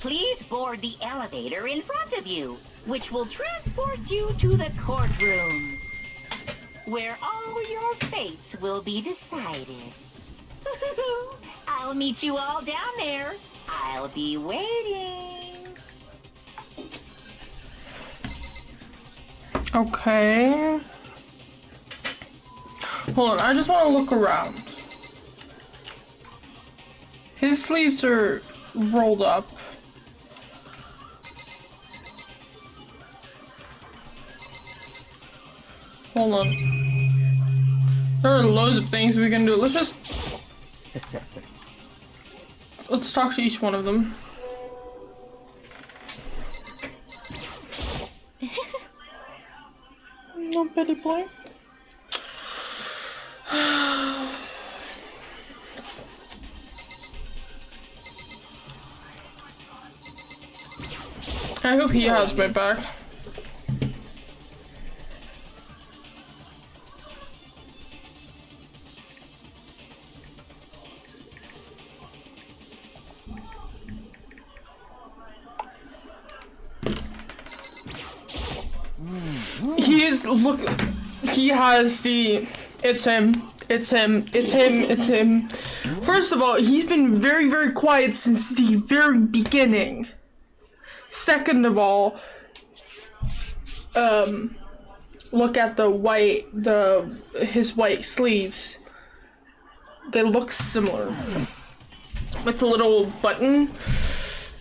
Please board the elevator in front of you, which will transport you to the courtroom, where all your fates will be decided. I'll meet you all down there. I'll be waiting. Okay. Hold on, I just want to look around. His sleeves are rolled up. Hold on. There are loads of things we can do. Let's talk to each one of them. No, Betty boy. I hope he has my back. He is, look, he has the, it's him. First of all, he's been very, very quiet since the very beginning. Second of all, look at his white sleeves. They look similar. With the little button,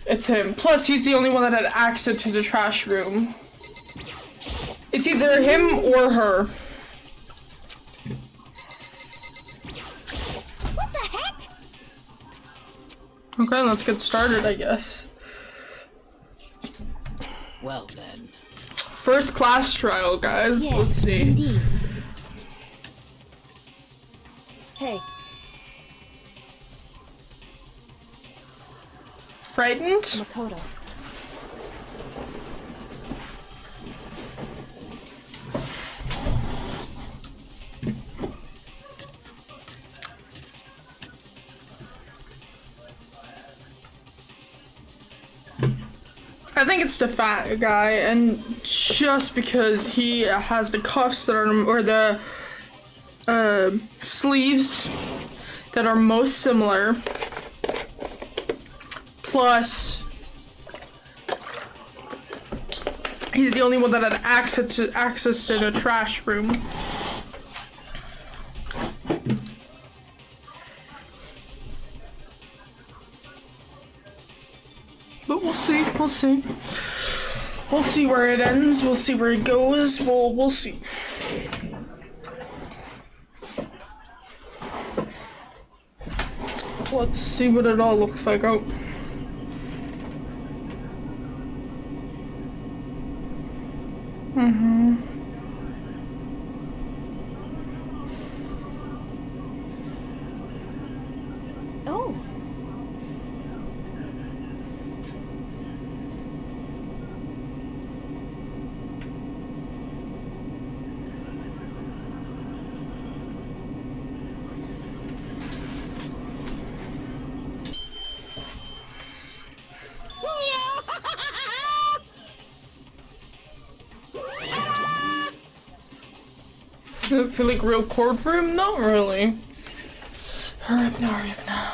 it's him. Plus, he's the only one that had access to the trash room. It's either him or her. What the heck? Okay, let's get started, I guess. Well then. First class trial, guys. Yes, let's see. Indeed. Hey. Frightened? Makoto. I think it's the fat guy, and just because he has the cuffs that are, or the sleeves that are most similar, plus he's the only one that had access to the trash room. But we'll see, we'll see. We'll see where it ends, we'll see where it goes, we'll see. Let's see what it all looks like. Oh. Oh. Does it feel like real courtroom? Not really. Hurry up now, hurry up now.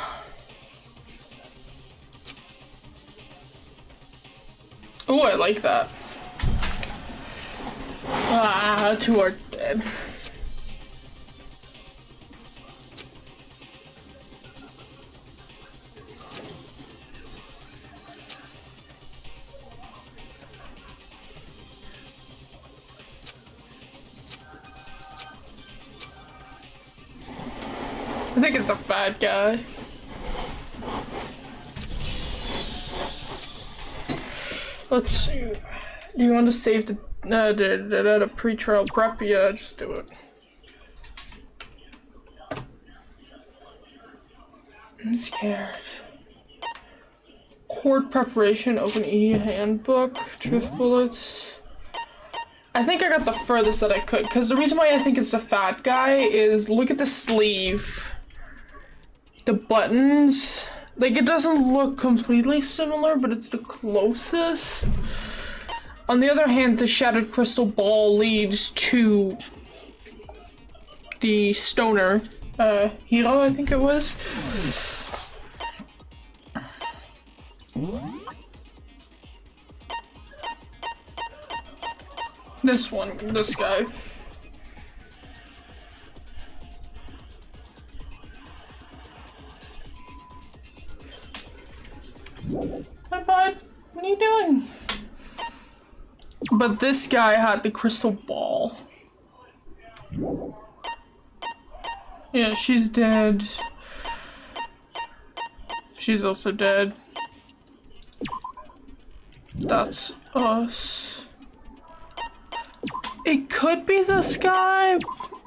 Oh, I like that. Ah, two are dead. I think it's the fat guy. Let's see. Do you want to save the pre-trial prep? Yeah, just do it. I'm scared. Court preparation, open e-handbook, truth bullets. I think I got the furthest that I could, because the reason why I think it's the fat guy is look at the sleeve. The buttons Like, it doesn't look completely similar, but it's the closest. On the other hand, the shattered crystal ball leads to the stoner, hero, I think it was. This guy. Hi, bud. What are you doing? But this guy had the crystal ball. Yeah, she's dead. She's also dead. That's us. It could be this guy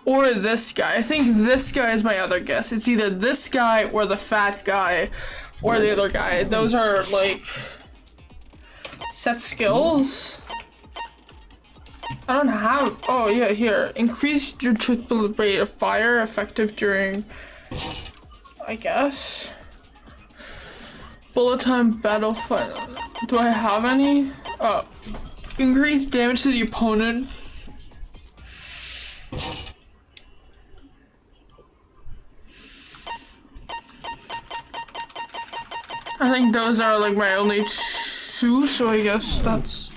or this guy. I think this guy is my other guess. It's either this guy or the fat guy or the other guy. Those are like set skills. I don't have. Oh yeah, here. Increase your truth bullet rate of fire effective during. I guess. Bullet time battle fight. Do I have any? Oh, increase damage to the opponent. I think those are like my only two, so I guess that's.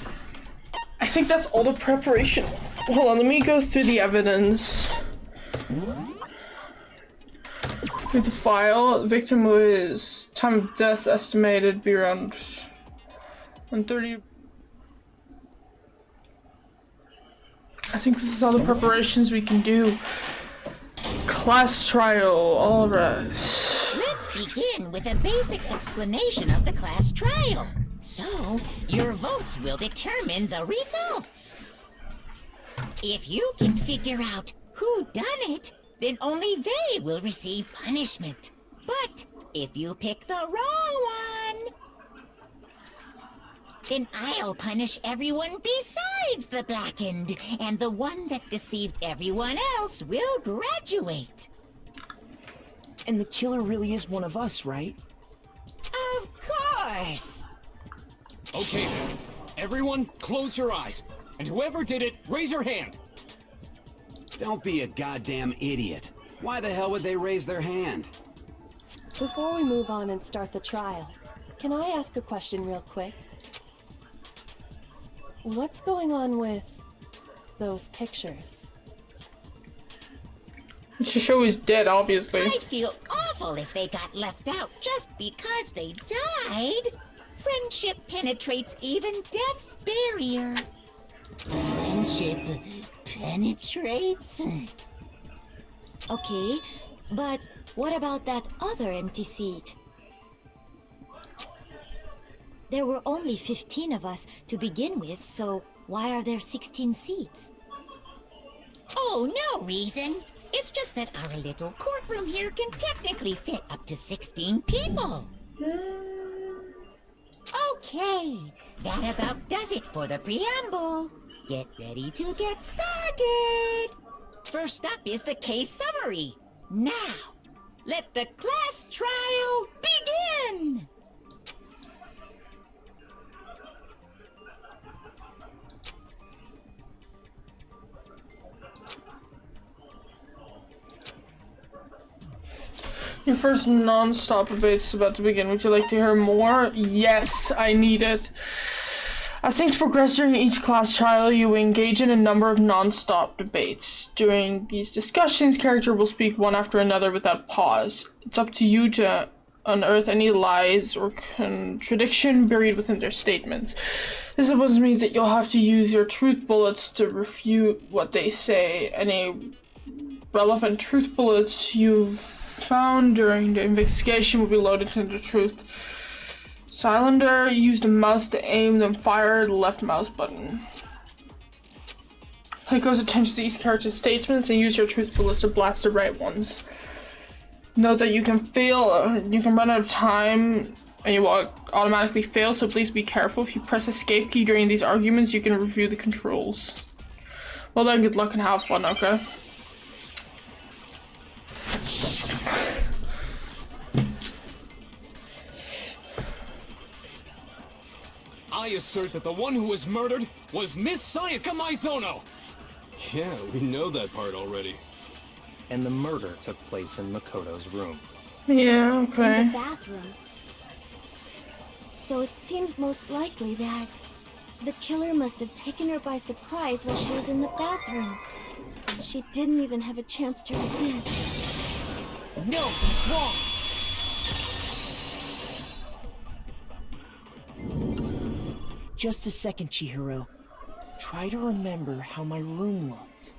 I think that's all the preparation. Hold on, let me go through the evidence. With the file, the victim was time of death estimated to be around 130. I think this is all the preparations we can do. Class trial, all right. Let's begin with a basic explanation of the class trial. So, your votes will determine the results. If you can figure out who done it, then only they will receive punishment. But if you pick the wrong one, then I'll punish everyone besides the blackened, and the one that deceived everyone else will graduate. And the killer really is one of us, right? Of course! Okay then. Everyone, close your eyes. And whoever did it, raise your hand. Don't be a goddamn idiot. Why the hell would they raise their hand? Before we move on and start the trial, can I ask a question real quick? What's going on with those pictures? To show he's dead, obviously. I'd feel awful if they got left out just because they died. Friendship penetrates even death's barrier. Friendship penetrates? Okay, but what about that other empty seat? There were only 15 of us to begin with, so why are there 16 seats? Oh, no reason. It's just that our little courtroom here can technically fit up to 16 people. Okay, that about does it for the preamble. Get ready to get started. First up is the case summary. Now, let the class trial begin. Your first non-stop debate is about to begin. Would you like to hear more? Yes, I need it. As things progress during each class trial, you engage in a number of non-stop debates. During these discussions, character will speak one after another without pause. It's up to you to unearth any lies or contradiction buried within their statements. This supposed means that you'll have to use your truth bullets to refute what they say. Any relevant truth bullets you've found during the investigation will be loaded into the truth cylinder. Use the mouse to aim, then fire the left mouse button. Pay close attention to these characters' statements and use your truth bullets to blast the right ones. Note that you can fail, you can run out of time and you will automatically fail, so please be careful. If you press escape key during these arguments, you can review the controls. Well then, good luck and have fun, okay? I assert that the one who was murdered was Miss Sayaka Maizono! Yeah, we know that part already. And the murder took place in Makoto's room. Yeah, In okay. the bathroom. So it seems most likely that the killer must have taken her by surprise while she was in the bathroom. She didn't even have a chance to resist. No, that's wrong. Just a second, Chihiro. Try to remember how my room looked.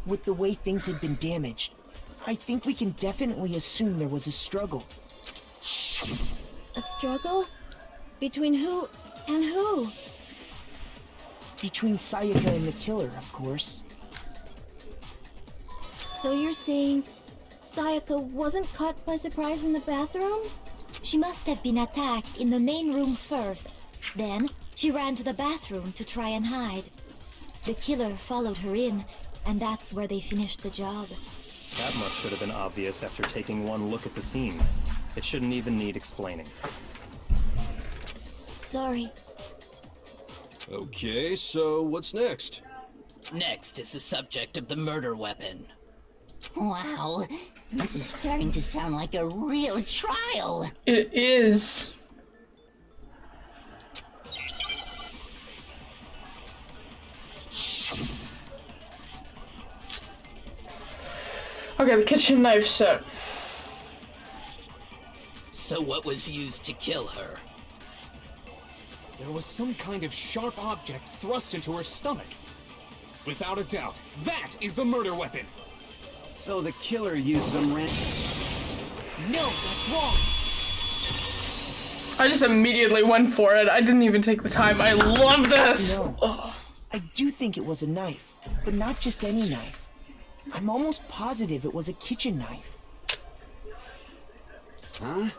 With the way things had been damaged, I think we can definitely assume there was a struggle. A struggle? Between who and who? Between Sayaka and the killer, of course. So you're saying Sayaka wasn't caught by surprise in the bathroom? She must have been attacked in the main room first. Then she ran to the bathroom to try and hide. The killer followed her in, and that's where they finished the job. That much should have been obvious after taking one look at the scene. It shouldn't even need explaining. Sorry. Okay, so what's next? Next is the subject of the murder weapon. Wow, this is starting to sound like a real trial. It is. Okay, the kitchen knife set. So what was used to kill her? There was some kind of sharp object thrust into her stomach. Without a doubt, that is the murder weapon! So the killer used some No, that's wrong. I just immediately went for it. I didn't even take the time. I love this! No. I do think it was a knife, but not just any knife. I'm almost positive it was a kitchen knife. Huh?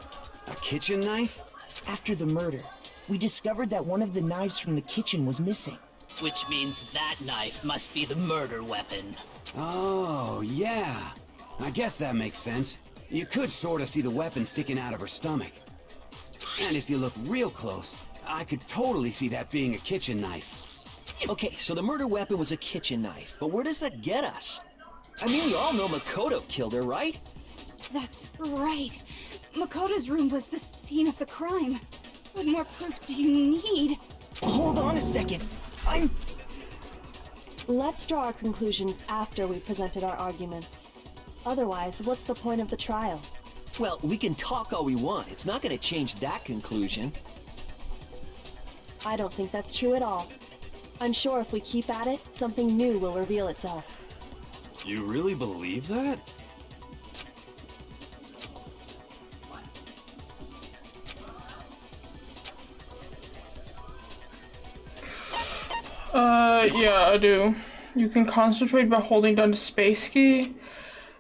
A kitchen knife? After the murder, we discovered that one of the knives from the kitchen was missing. Which means that knife must be the murder weapon. Oh, yeah. I guess that makes sense. You could sort of see the weapon sticking out of her stomach. And if you look real close, I could totally see that being a kitchen knife. Okay, so the murder weapon was a kitchen knife, but where does that get us? I mean, we all know Makoto killed her, right? That's right. Makoto's room was the scene of the crime. What more proof do you need? Hold on a second. Let's draw our conclusions after we presented our arguments. Otherwise, what's the point of the trial? Well, we can talk all we want. It's not going to change that conclusion. I don't think that's true at all. I'm sure if we keep at it, something new will reveal itself. You really believe that? Yeah, I do. You can concentrate by holding down the space key.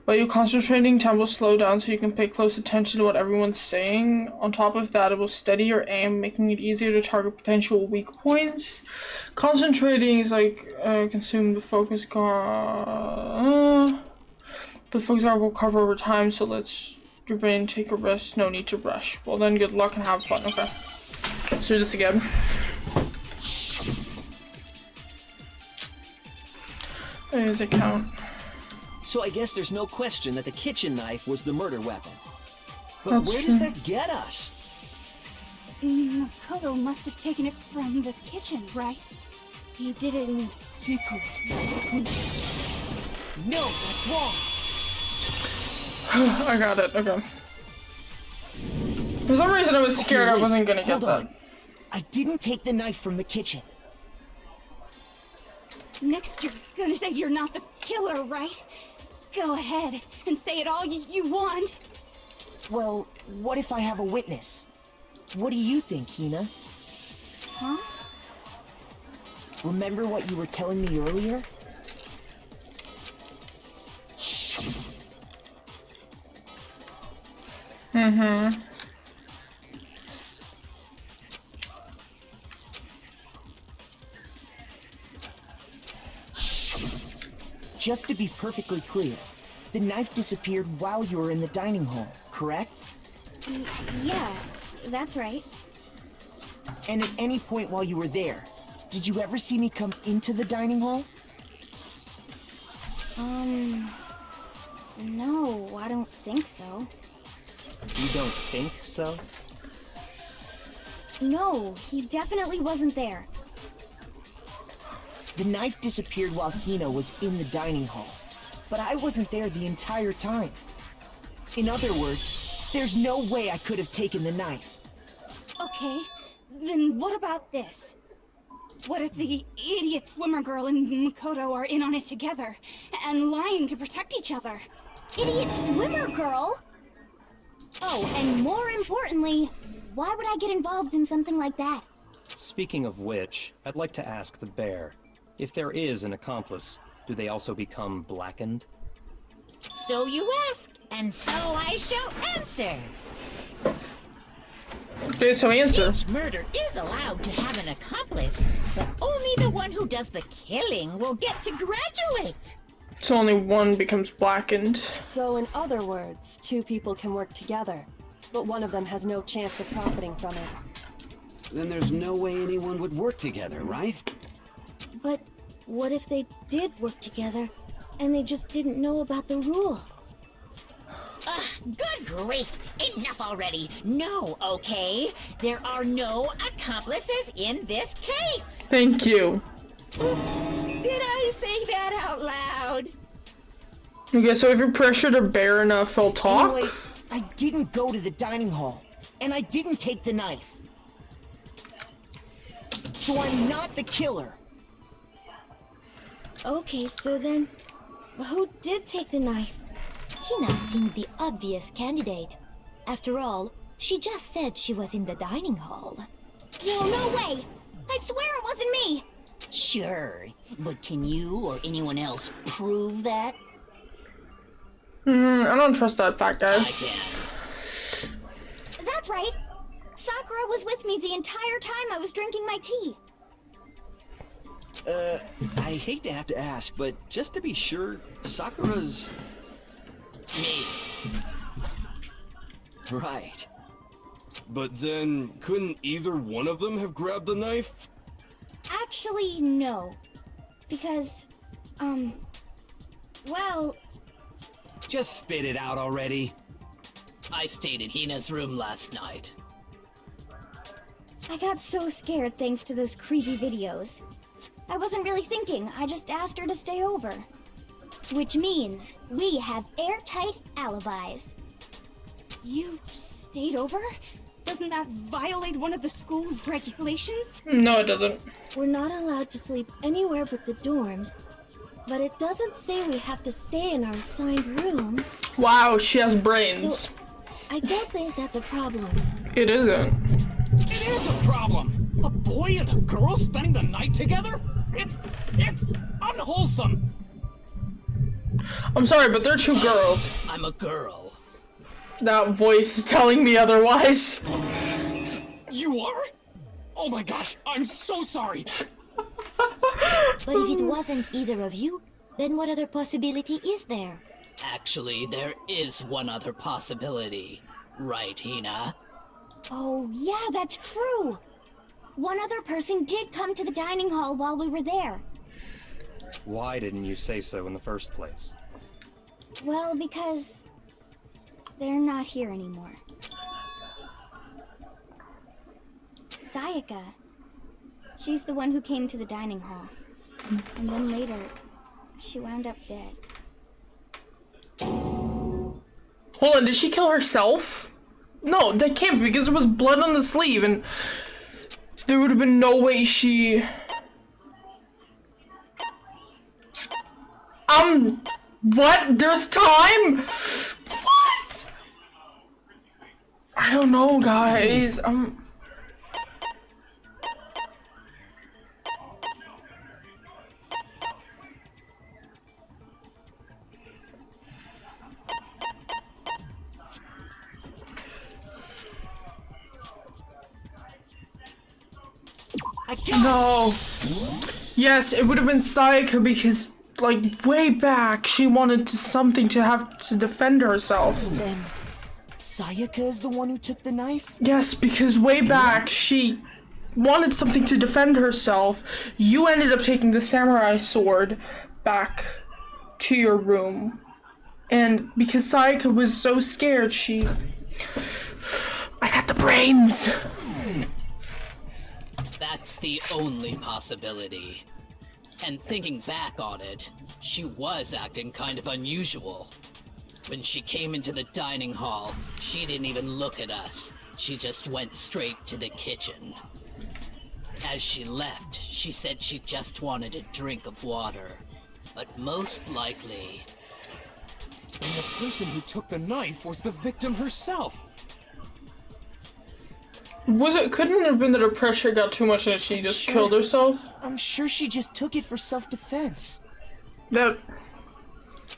By you concentrating, time will slow down so you can pay close attention to what everyone's saying. On top of that, it will steady your aim, making it easier to target potential weak points. Concentrating is like, consume the focus the focus bar will cover over time, so let's your brain take a rest. No need to rush. Well then, good luck and have fun. Okay. Let's do this again. There's a count. So I guess there's no question that the kitchen knife was the murder weapon. But That's where true. does that get us? Makoto must have taken it from the kitchen, right? He did it in secret. No, that's wrong. I got it. Okay. For some reason, I was scared I wasn't gonna get Hold that. on. I didn't take the knife from the kitchen. Next, you're gonna say you're not the killer, right? Go ahead and say it all you want. Well, what if I have a witness? What do you think, Hina? Huh? Remember what you were telling me earlier? Mm-hmm. Just to be perfectly clear, the knife disappeared while you were in the dining hall, correct? Yeah, that's right. And at any point while you were there, did you ever see me come into the dining hall? No, I don't think so. You don't think so? No, he definitely wasn't there. The knife disappeared while Hina was in the dining hall, but I wasn't there the entire time. In other words, there's no way I could have taken the knife. Okay, then what about this? What if the idiot swimmer girl and Makoto are in on it together, and lying to protect each other? Idiot swimmer girl? Oh, and more importantly, why would I get involved in something like that? Speaking of which, I'd like to ask the bear, if there is an accomplice, do they also become blackened? So you ask, and so I shall answer. Okay, so answer. Each murder is allowed to have an accomplice, but only the one who does the killing will get to graduate. So only one becomes blackened. So in other words, two people can work together, but one of them has no chance of profiting from it. Then there's no way anyone would work together, right? But what if they did work together, and they just didn't know about the rule? Good grief! Enough already! No, okay? There are no accomplices in this case! Thank you. Oops! Did I say that out loud? Okay, so if you pressure the bear enough, he'll talk? Anyway, I didn't go to the dining hall, and I didn't take the knife. So I'm not the killer. Okay, so then, who did take the knife? Hina seemed the obvious candidate. After all, she just said she was in the dining hall. No way! I swear it wasn't me! Sure, but can you or anyone else prove that? I don't trust that fat guy. I can. That's right! Sakura was with me the entire time I was drinking my tea. I hate to have to ask, but just to be sure, Sakura's... Me. Right. But then, couldn't either one of them have grabbed the knife? Actually, no. Because, well... Just spit it out already. I stayed in Hina's room last night. I got so scared thanks to those creepy videos. I wasn't really thinking, I just asked her to stay over. Which means we have airtight alibis. You stayed over? Doesn't that violate one of the school regulations? No, it doesn't. We're not allowed to sleep anywhere but the dorms, but it doesn't say we have to stay in our assigned room. Wow, she has brains. So, I don't think that's a problem. It isn't. It is a problem! A boy and a girl spending the night together? It's unwholesome! I'm sorry, but they're two girls. I'm a girl. That voice is telling me otherwise. You are? Oh my gosh, I'm so sorry! But if it wasn't either of you, then what other possibility is there? Actually, there is one other possibility. Right, Hina? Oh, yeah, that's true. One other person did come to the dining hall while we were there. Why didn't you say so in the first place? Well, because they're not here anymore. Sayaka. She's the one who came to the dining hall. And then later, she wound up dead. Hold on, did she kill herself? No, that can't be because there was blood on the sleeve and there would have been no way she... What? There's time? What? I don't know, guys. No. Yes, it would have been Sayaka because, like, way back, she wanted something to have to defend herself. Then, Sayaka is the one who took the knife? Yes, because way back, wanted something to defend herself. You ended up taking the samurai sword back to your room. And because Sayaka was so scared, I got the brains! That's the only possibility. And thinking back on it, she was acting kind of unusual. When she came into the dining hall, she didn't even look at us. She just went straight to the kitchen. As she left, she said she just wanted a drink of water. But most likely... And the person who took the knife was the victim herself. Couldn't it have been that her pressure got too much and she just killed herself? I'm sure she just took it for self-defense.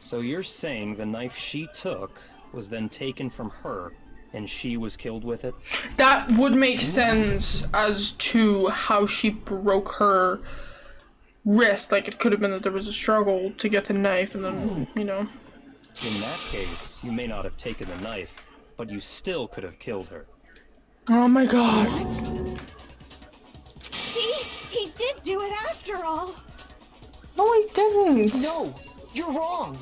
So you're saying the knife she took was then taken from her, and she was killed with it? That would make sense as to how she broke her wrist. Like, it could have been that there was a struggle to get the knife, and then, you know. In that case, you may not have taken the knife, but you still could have killed her. Oh my god. What? See? He did do it after all. No, I didn't. No, you're wrong.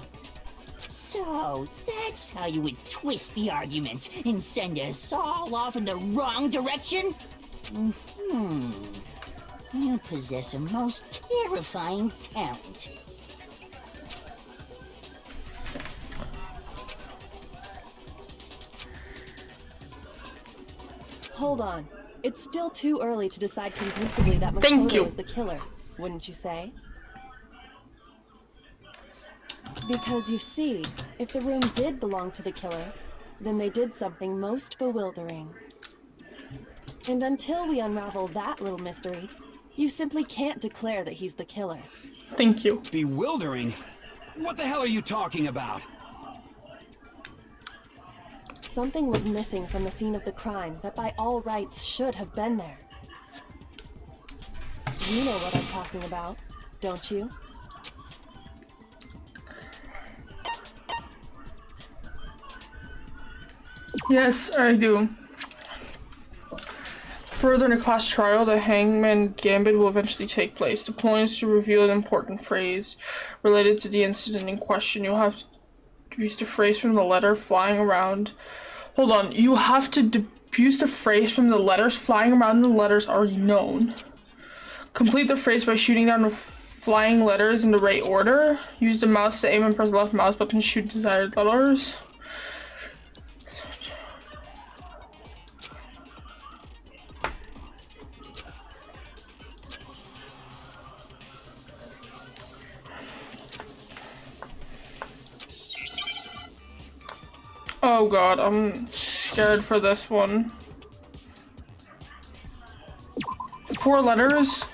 So, that's how you would twist the argument and send us all off in the wrong direction? You possess a most terrifying talent. Hold on. It's still too early to decide conclusively that Thank Makoto you. is the killer, wouldn't you say? Because you see, if the room did belong to the killer, then they did something most bewildering. And until we unravel that little mystery, you simply can't declare that he's the killer. Thank you. Bewildering? What the hell are you talking about? Something was missing from the scene of the crime that by all rights should have been there. You know what I'm talking about, don't you? Yes, I do. Further in a class trial, the Hangman Gambit will eventually take place. The point is to reveal an important phrase related to the incident in question. You'll have to use the phrase from the letter flying around. Hold on, you have to deduce the phrase from the letters flying around the letters already known. Complete the phrase by shooting down the flying letters in the right order. Use the mouse to aim and press the left mouse button to shoot desired letters. Oh god, I'm scared for this one. 4 letters?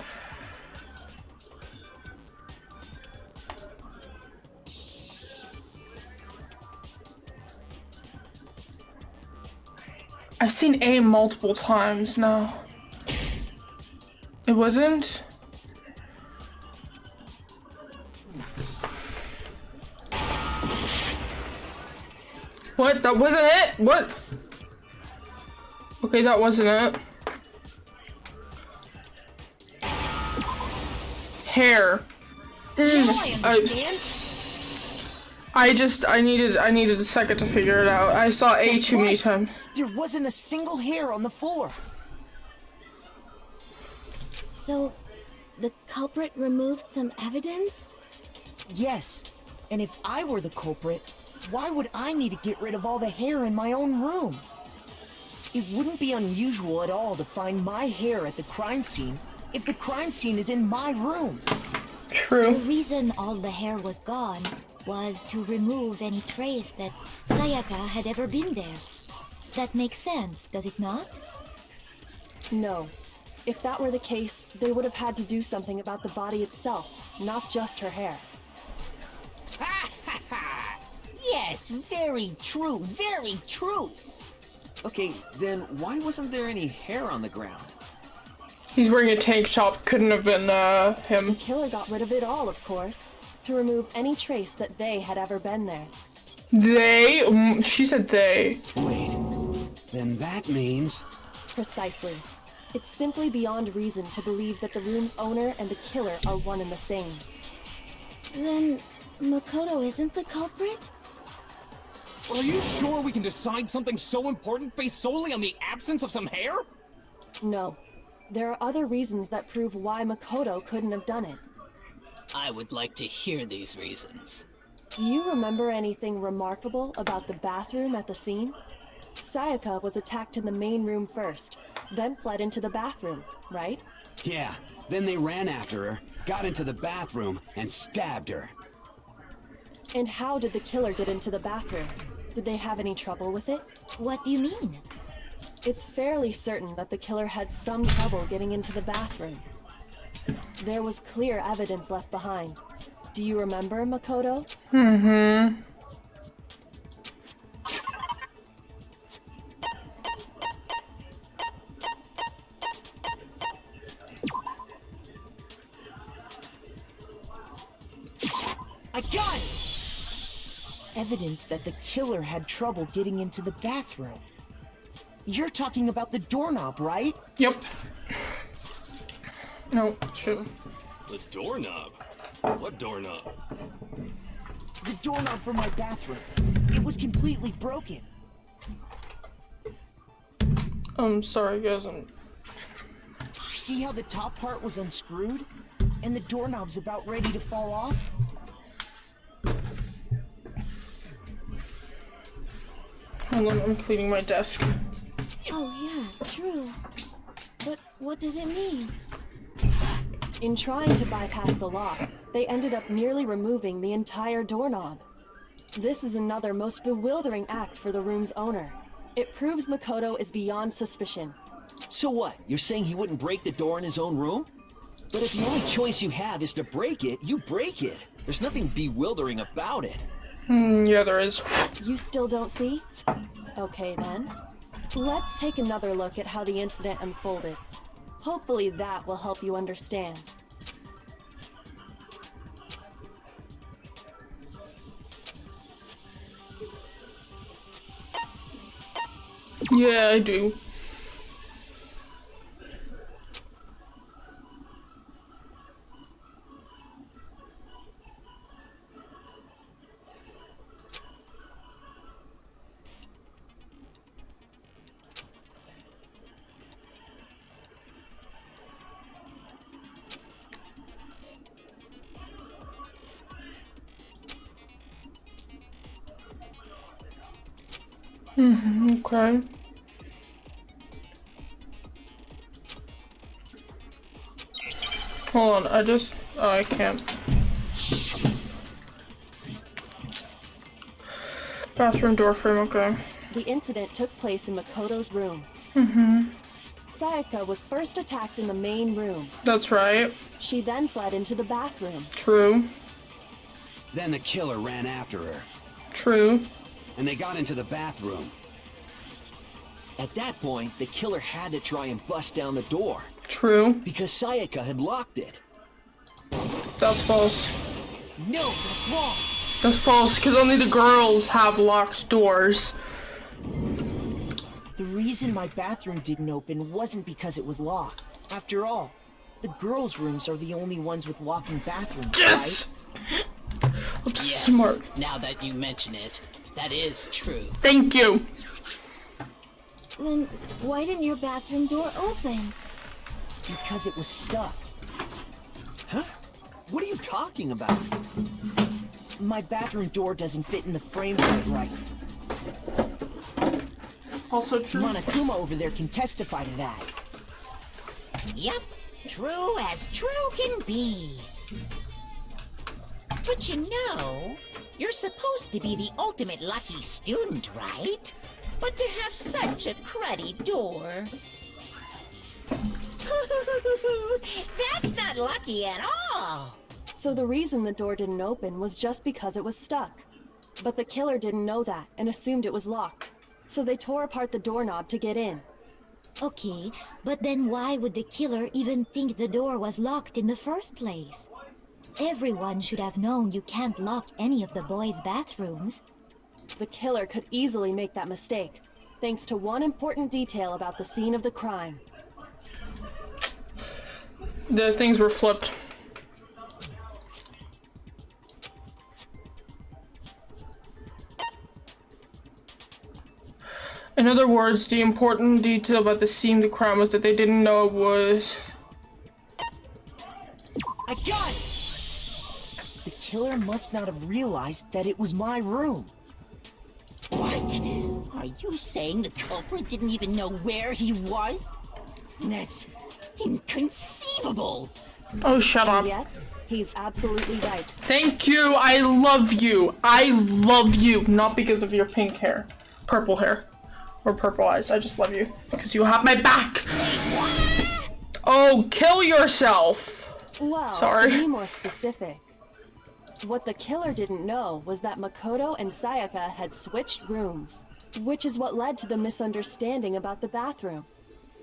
I've seen A multiple times now. It wasn't? What? That wasn't it? What? Okay, that wasn't it. Hair. I understand. I needed a second to figure it out. I saw A too many times. There wasn't a single hair on the floor. So, the culprit removed some evidence? Yes, and if I were the culprit, why would I need to get rid of all the hair in my own room? It wouldn't be unusual at all to find my hair at the crime scene if the crime scene is in my room. True. The reason all the hair was gone was to remove any trace that Sayaka had ever been there. That makes sense, does it not? No. If that were the case, they would have had to do something about the body itself, not just her hair. Ha ha ha! Yes, very true, very true. Okay, then why wasn't there any hair on the ground? He's wearing a tank top. Couldn't have been him. The killer got rid of it all, of course, to remove any trace that they had ever been there. They? She said they. Wait, then that means... Precisely. It's simply beyond reason to believe that the room's owner and the killer are one and the same. Then Makoto isn't the culprit? Are you sure we can decide something so important based solely on the absence of some hair? No. There are other reasons that prove why Makoto couldn't have done it. I would like to hear these reasons. Do you remember anything remarkable about the bathroom at the scene? Sayaka was attacked in the main room first, then fled into the bathroom, right? Yeah, then they ran after her, got into the bathroom, and stabbed her. And how did the killer get into the bathroom? Did they have any trouble with it? What do you mean? It's fairly certain that the killer had some trouble getting into the bathroom. There was clear evidence left behind. Do you remember, Makoto? Mm-hmm. I got it! Evidence that the killer had trouble getting into the bathroom. You're talking about the doorknob, right? Yep. No, true. The doorknob? What doorknob? The doorknob for my bathroom. It was completely broken. I'm sorry, guys. See how the top part was unscrewed? And the doorknob's about ready to fall off? Hold on, I'm cleaning my desk. Oh yeah, true. But what does it mean? In trying to bypass the lock, they ended up nearly removing the entire doorknob. This is another most bewildering act for the room's owner. It proves Makoto is beyond suspicion. So what? You're saying he wouldn't break the door in his own room? But if the only choice you have is to break it, you break it. There's nothing bewildering about it. Yeah, there is. You still don't see? Okay then. Let's take another look at how the incident unfolded. Hopefully that will help you understand. Yeah, I do. Okay. Hold on, oh, I can't. Bathroom door frame, okay. The incident took place in Makoto's room. Sayaka was first attacked in the main room. That's right. She then fled into the bathroom. True. Then the killer ran after her. True. And they got into the bathroom. At that point, the killer had to try and bust down the door. True. Because Sayaka had locked it. That's false. No, that's wrong. That's false, because only the girls have locked doors. The reason my bathroom didn't open wasn't because it was locked. After all, the girls' rooms are the only ones with locking bathrooms, Yes! right? I'm Yes, smart. now that you mention it, that is true. Thank you. Then why didn't your bathroom door open? Because it was stuck. Huh? What are you talking about? My bathroom door doesn't fit in the frame quite right. Also true. Monokuma over there can testify to that. Yep, true as true can be. But you know, you're supposed to be the ultimate lucky student, right? But to have such a cruddy door... That's not lucky at all! So the reason the door didn't open was just because it was stuck. But the killer didn't know that and assumed it was locked. So they tore apart the doorknob to get in. Okay, but then why would the killer even think the door was locked in the first place? Everyone should have known you can't lock any of the boys' bathrooms. The killer could easily make that mistake, thanks to one important detail about the scene of the crime. The things were flipped. In other words, the important detail about the seamed crown was that they didn't know it was... I got it! The killer must not have realized that it was my room. What? Are you saying the culprit didn't even know where he was? That's inconceivable. Oh, shut up. And yet, he's absolutely right. Thank you. I love you. I love you. Not because of your pink hair. Purple hair. Or purple eyes. I just love you. Because you have my back. Oh, kill yourself. Well, Sorry. to be more specific, what the killer didn't know was that Makoto and Sayaka had switched rooms, which is what led to the misunderstanding about the bathroom.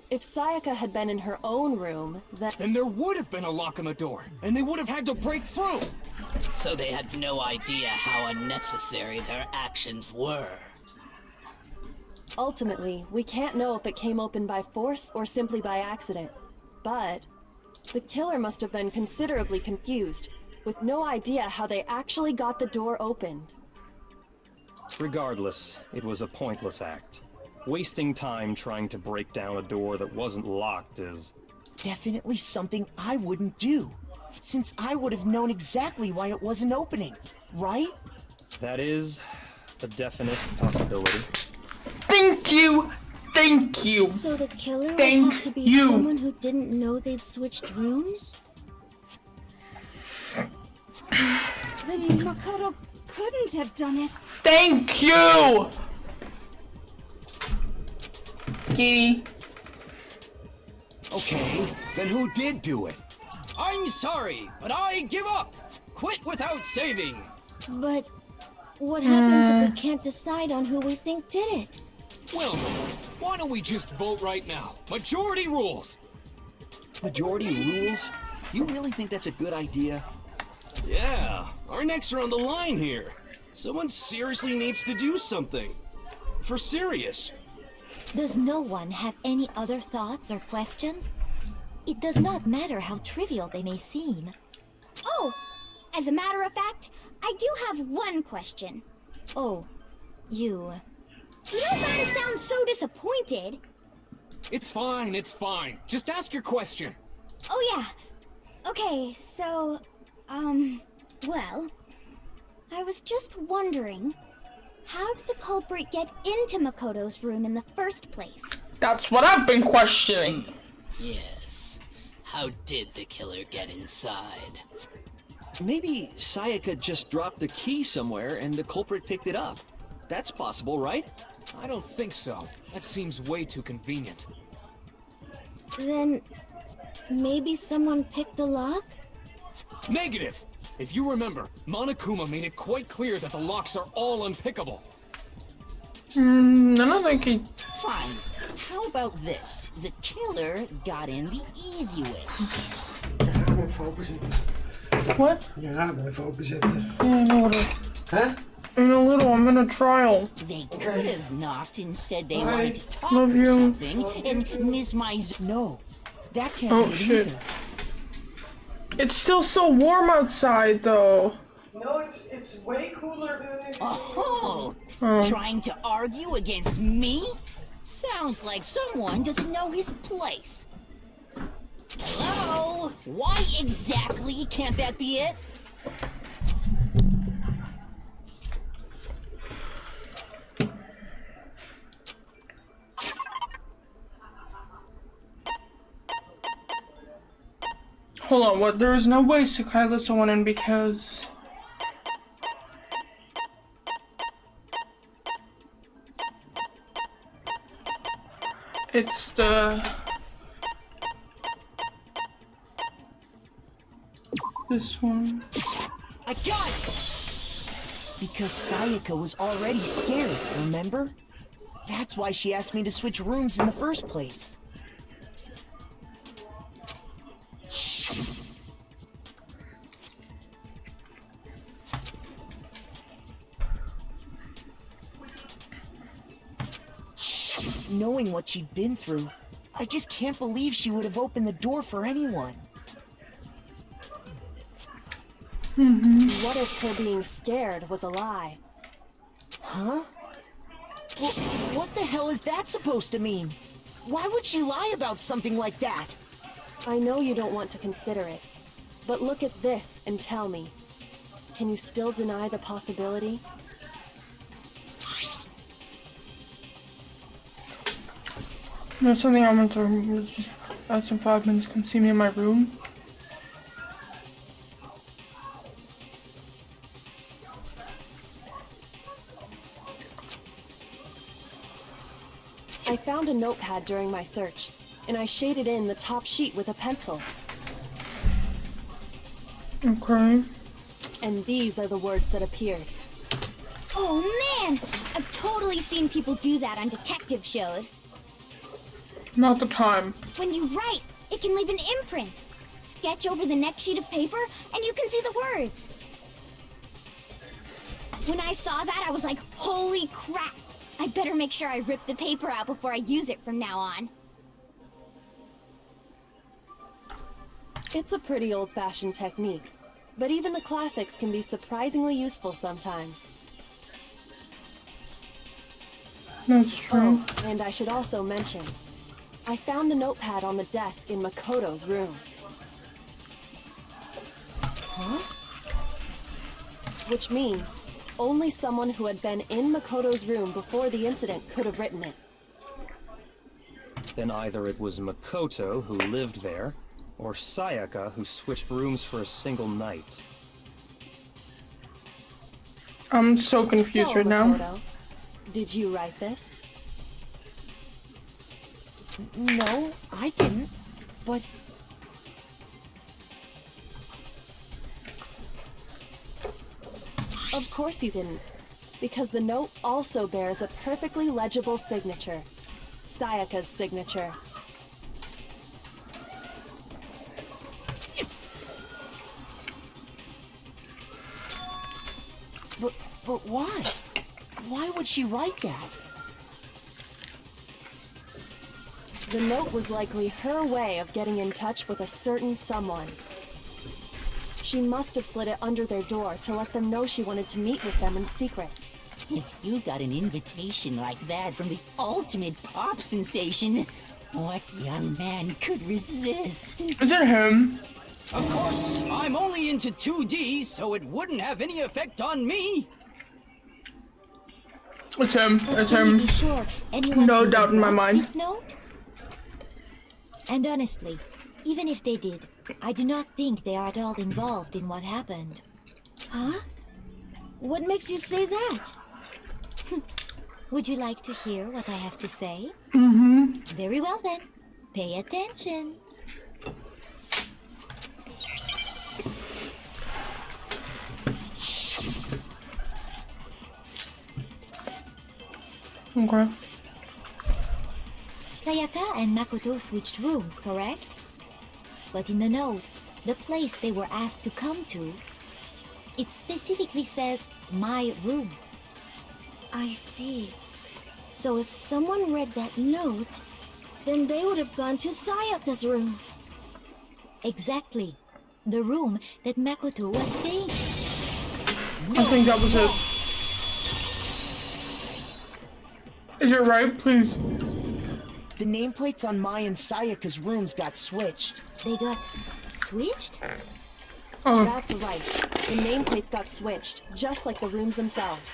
If Sayaka had been in her own room, then there would have been a lock on the door, and they would have had to break through. So they had no idea how unnecessary their actions were. Ultimately, we can't know if it came open by force or simply by accident. But the killer must have been considerably confused, with no idea how they actually got the door opened. Regardless, it was a pointless act. Wasting time trying to break down a door that wasn't locked is... Definitely something I wouldn't do, since I would have known exactly why it wasn't opening, right? That is a definite possibility. Thank you! Thank you! So the killer would Thank have to be you. someone who didn't know they'd switched rooms? Then Makoto couldn't have done it. Thank you! Kitty. Okay, then who did do it? I'm sorry, but I give up. Quit without saving. But what happens if we can't decide on who we think did it? Well, why don't we just vote right now? Majority rules. Majority rules? You really think that's a good idea? Yeah, our necks are on the line here. Someone seriously needs to do something. For serious. Does no one have any other thoughts or questions? It does not matter how trivial they may seem. Oh, as a matter of fact, I do have one question. Oh, you... You don't gotta sound so disappointed. It's fine, it's fine. Just ask your question. Oh yeah. Okay, so, well, I was just wondering, how did the culprit get into Makoto's room in the first place? That's what I've been questioning. Yes. How did the killer get inside? Maybe Sayaka just dropped the key somewhere and the culprit picked it up. That's possible, right? I don't think so. That seems way too convenient. Then... maybe someone picked the lock? Negative! If you remember, Monokuma made it quite clear that the locks are all unpickable. I don't think he... Fine. How about this? The killer got in the easy way. What? Je gaat me even openzetten. In a little. Huh? In a little, I'm in a trial. They could have knocked and said they wanted to talk Love or you. something, and Ms. Mize... No, that can't Oh be it shit. either. It's still so warm outside though. No, it's way cooler than it Oh, Oh. trying to argue against me? Sounds like someone doesn't know his place. Hello? Why exactly can't that be it? Hold on, what? There is no way Sakai let someone in because... It's the... This one. I got it! Because Sayaka was already scared, remember? That's why she asked me to switch rooms in the first place. Knowing what she'd been through, I just can't believe she would have opened the door for anyone. What if her being scared was a lie? Huh? Well, what the hell is that supposed to mean? Why would she lie about something like that? I know you don't want to consider it, but look at this and tell me. Can you still deny the possibility? There's something I want to just ask in 5 minutes. Come see me in my room. I found a notepad during my search, and I shaded in the top sheet with a pencil. Okay. And these are the words that appeared. Oh man! I've totally seen people do that on detective shows. Not the time. When you write, it can leave an imprint. Sketch over the next sheet of paper, and you can see the words. When I saw that, I was like, holy crap! I better make sure I rip the paper out before I use it from now on. It's a pretty old-fashioned technique, but even the classics can be surprisingly useful sometimes. That's true. Oh, and I should also mention, I found the notepad on the desk in Makoto's room. Huh? Which means, only someone who had been in Makoto's room before the incident could have written it. Then either it was Makoto who lived there, or Sayaka who switched rooms for a single night. I'm so confused right now. Makoto, did you write this? No, I didn't. But... Of course you didn't, because the note also bears a perfectly legible signature. Sayaka's signature. But why? Why would she write that? The note was likely her way of getting in touch with a certain someone. She must have slid it under their door to let them know she wanted to meet with them in secret. If you got an invitation like that from the ultimate pop sensation, what young man could resist? Is it him? Of course, I'm only into 2D, so it wouldn't have any effect on me. It's him. It's Can you him. be sure anyone No would doubt in my want mind. this note? And honestly, even if they did, I do not think they are at all involved in what happened. Huh? What makes you say that? Would you like to hear what I have to say? Mm-hmm. Very well then. Pay attention. Okay. Sayaka and Makoto switched rooms, correct? But in the note, the place they were asked to come to, it specifically says, my room. I see. So if someone read that note, then they would have gone to Sayaka's room. Exactly. The room that Makoto was staying in. I think that was it. Is it right? Please. The nameplates on Mai and Sayaka's rooms got switched. They got switched? Oh. That's right. The nameplates got switched, just like the rooms themselves.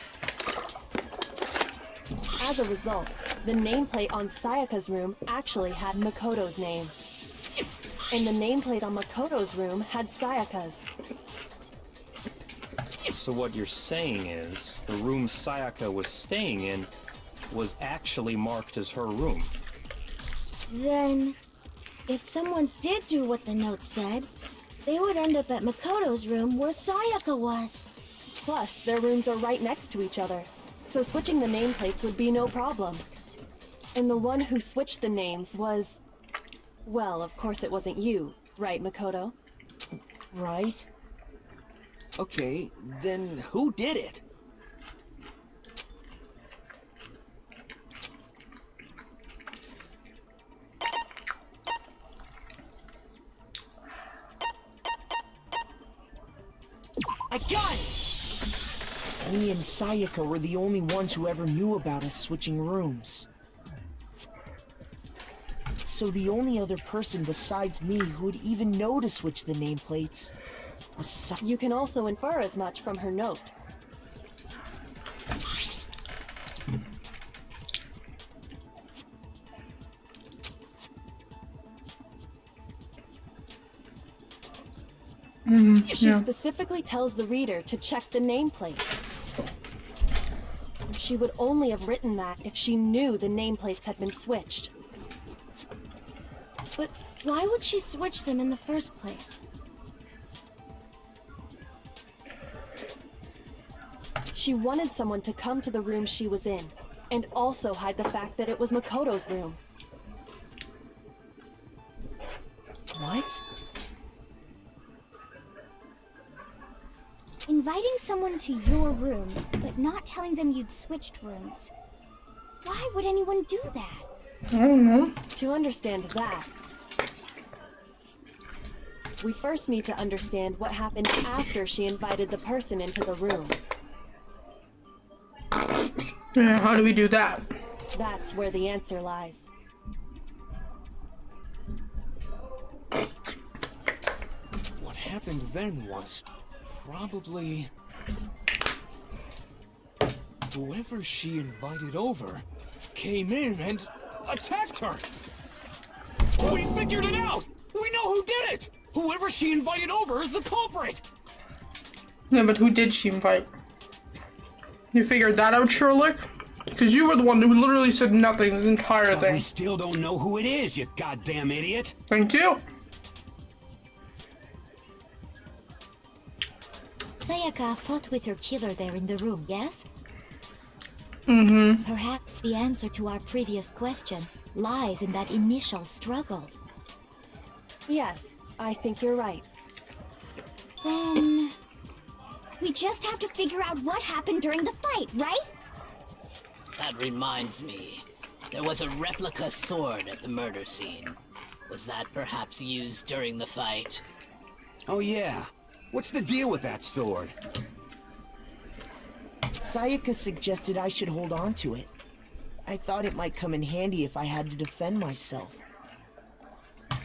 As a result, the nameplate on Sayaka's room actually had Makoto's name. And the nameplate on Makoto's room had Sayaka's. So what you're saying is, the room Sayaka was staying in was actually marked as her room. Then, if someone did do what the note said, they would end up at Makoto's room where Sayaka was. Plus, their rooms are right next to each other, so switching the nameplates would be no problem. And the one who switched the names was... Well, of course it wasn't you, right, Makoto? Right. Okay, then who did it? I got it! Me and Sayaka were the only ones who ever knew about us switching rooms. So the only other person besides me who would even know to switch the nameplates was Sayaka. You can also infer as much from her note. She specifically tells the reader to check the nameplate. She would only have written that if she knew the nameplates had been switched. But why would she switch them in the first place? She wanted someone to come to the room she was in, and also hide the fact that it was Makoto's room. What? Inviting someone to your room, but not telling them you'd switched rooms. Why would anyone do that? I don't know. To understand that, we first need to understand what happened after she invited the person into the room. Yeah, how do we do that? That's where the answer lies. What happened then was probably whoever she invited over came in and attacked her. We figured it out! We know who did it! Whoever she invited over is the culprit! Yeah, but who did she invite? You figured that out, Sherlock? Because you were the one who literally said nothing this entire But thing. we still don't know who it is, you goddamn idiot. Thank you. Sayaka fought with her killer there in the room, yes? Mm-hmm. Perhaps the answer to our previous question lies in that initial struggle. Yes, I think you're right. Then... we just have to figure out what happened during the fight, right? That reminds me. There was a replica sword at the murder scene. Was that perhaps used during the fight? Oh yeah. What's the deal with that sword? Sayaka suggested I should hold on to it. I thought it might come in handy if I had to defend myself.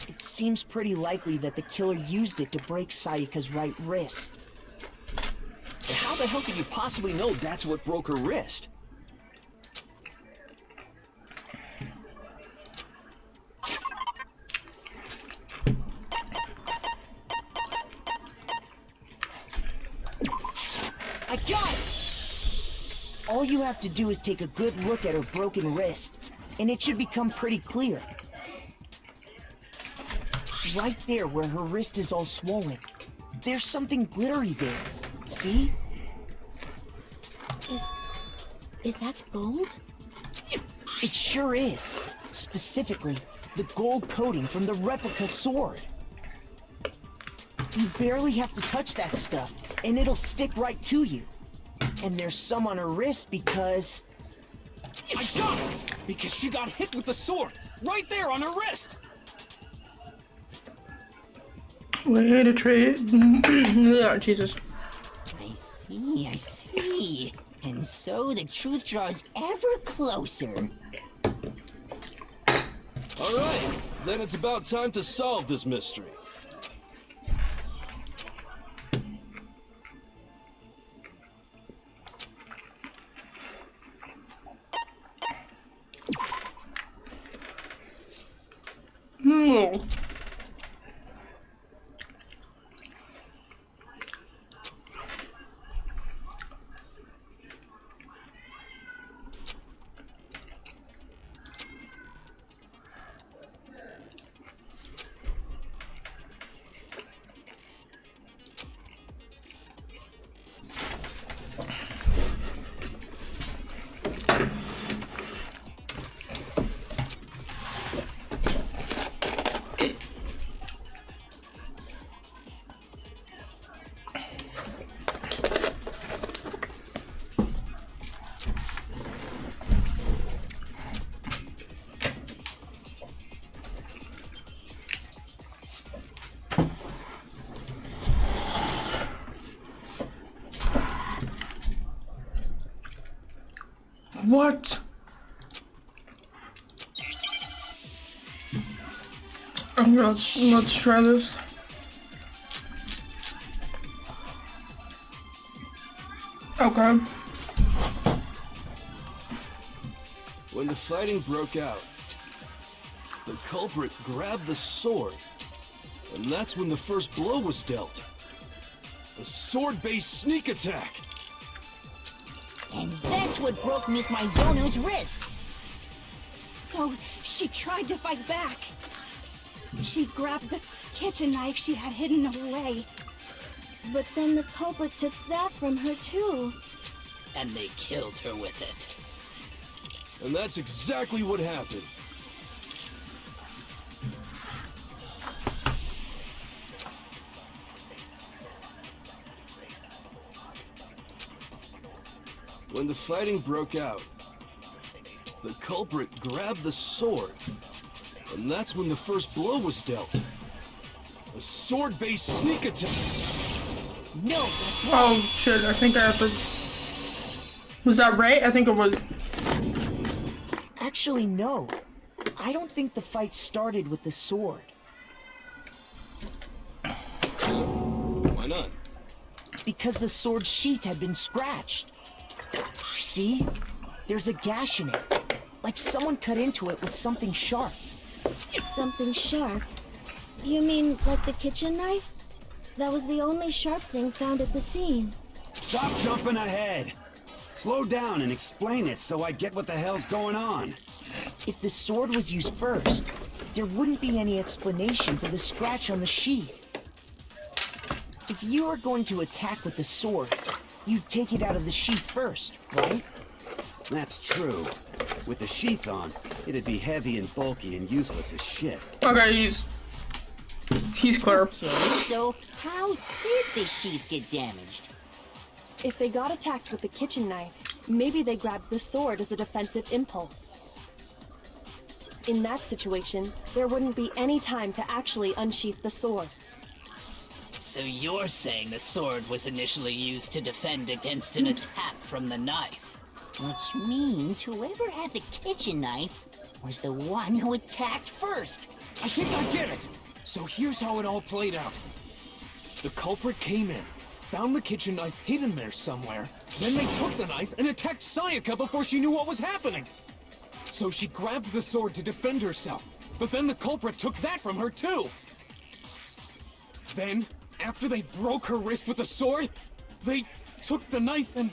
It seems pretty likely that the killer used it to break Sayaka's right wrist. But how the hell did you possibly know that's what broke her wrist? I got it! All you have to do is take a good look at her broken wrist, and it should become pretty clear. Right there where her wrist is all swollen, there's something glittery there. See? Is that gold? It sure is. Specifically, the gold coating from the replica sword. You barely have to touch that stuff, and it'll stick right to you. And there's some on her wrist because... I got it! Because she got hit with the sword! Right there on her wrist! Way to trade. Yeah, Jesus. I see. And so the truth draws ever closer. Alright, then it's about time to solve this mystery. No. What? Let's try this. Okay. When the fighting broke out, the culprit grabbed the sword, and that's when the first blow was dealt. A sword-based sneak attack. And that's what broke Miss Maizono's wrist. So she tried to fight back. She grabbed the kitchen knife she had hidden away. But then the culprit took that from her too. And they killed her with it. And that's exactly what happened. When the fighting broke out, the culprit grabbed the sword, and that's when the first blow was dealt. A sword-based sneak attack. No, that's wrong. Oh shit, I think I have to... Was that right? I think it was... Actually, no. I don't think the fight started with the sword. Why not? Because the sword sheath had been scratched. See? There's a gash in it. Like someone cut into it with something sharp. Something sharp? You mean like the kitchen knife? That was the only sharp thing found at the scene. Stop jumping ahead! Slow down and explain it so I get what the hell's going on. If the sword was used first, there wouldn't be any explanation for the scratch on the sheath. If you are going to attack with the sword, you'd take it out of the sheath first, right? That's true. With the sheath on, it'd be heavy and bulky and useless as shit. Okay, he's clear. Okay, so how did the sheath get damaged? If they got attacked with the kitchen knife, maybe they grabbed the sword as a defensive impulse. In that situation, there wouldn't be any time to actually unsheath the sword. So you're saying the sword was initially used to defend against an attack from the knife? Which means whoever had the kitchen knife was the one who attacked first. I think I get it. So here's how it all played out. The culprit came in, found the kitchen knife hidden there somewhere, then they took the knife and attacked Sayaka before she knew what was happening. So she grabbed the sword to defend herself, but then the culprit took that from her too. Then, after they broke her wrist with the sword, they took the knife and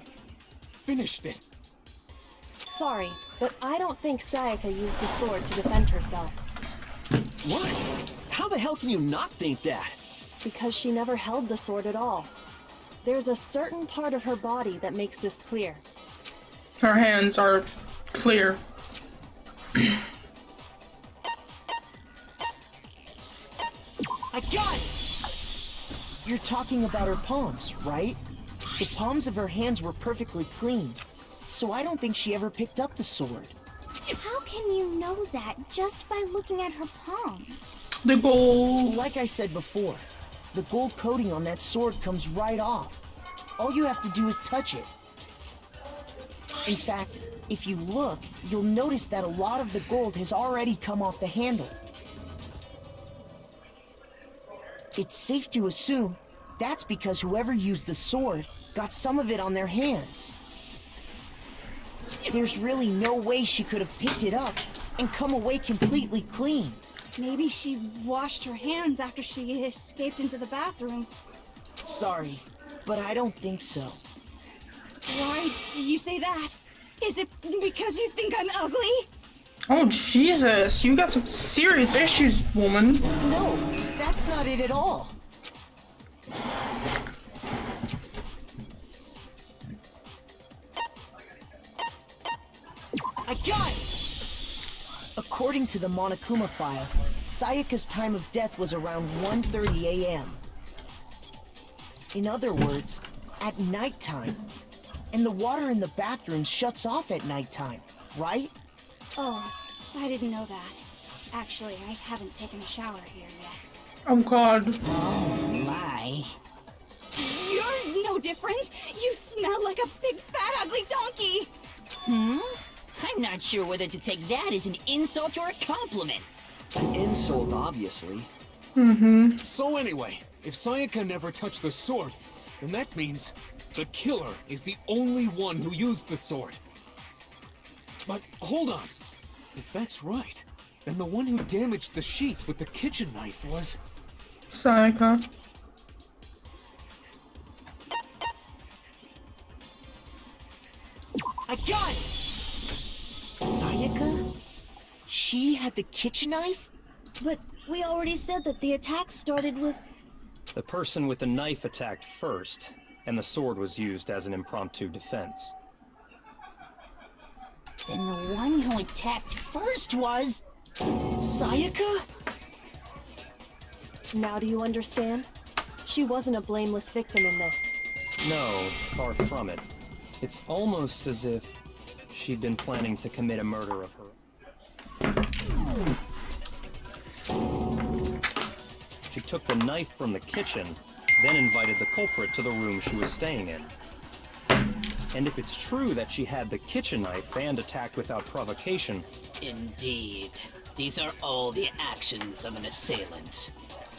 finished it. Sorry, but I don't think Sayaka used the sword to defend herself. What? How the hell can you not think that? Because she never held the sword at all. There's a certain part of her body that makes this clear. Her hands are clear. I got it! You're talking about her palms, right? The palms of her hands were perfectly clean, so I don't think she ever picked up the sword. How can you know that just by looking at her palms? The gold. Like I said before, the gold coating on that sword comes right off. All you have to do is touch it. In fact, if you look, you'll notice that a lot of the gold has already come off the handle. It's safe to assume that's because whoever used the sword got some of it on their hands. There's really no way she could have picked it up and come away completely clean. Maybe she washed her hands after she escaped into the bathroom. Sorry, but I don't think so. Why do you say that? Is it because you think I'm ugly? Oh Jesus, you got some serious issues, woman. No, that's not it at all. I got it! According to the Monokuma file, Sayaka's time of death was around 1:30 a.m. In other words, at nighttime. And the water in the bathroom shuts off at nighttime, right? Oh, I didn't know that. Actually, I haven't taken a shower here yet. Oh God. Oh my. You're no different. You smell like a big fat ugly donkey. I'm not sure whether to take that as an insult or a compliment. An insult, obviously. So anyway, if Sayaka never touched the sword, then that means the killer is the only one who used the sword. But hold on. If that's right, then the one who damaged the sheath with the kitchen knife was... Sayaka. I got it! Sayaka? She had the kitchen knife? But we already said that the attack started with... The person with the knife attacked first, and the sword was used as an impromptu defense. Then the one who attacked first was... Sayaka? Now do you understand? She wasn't a blameless victim in this. No, far from it. It's almost as if she'd been planning to commit a murder of her. She took the knife from the kitchen, then invited the culprit to the room she was staying in. And if it's true that she had the kitchen knife and attacked without provocation... Indeed. These are all the actions of an assailant.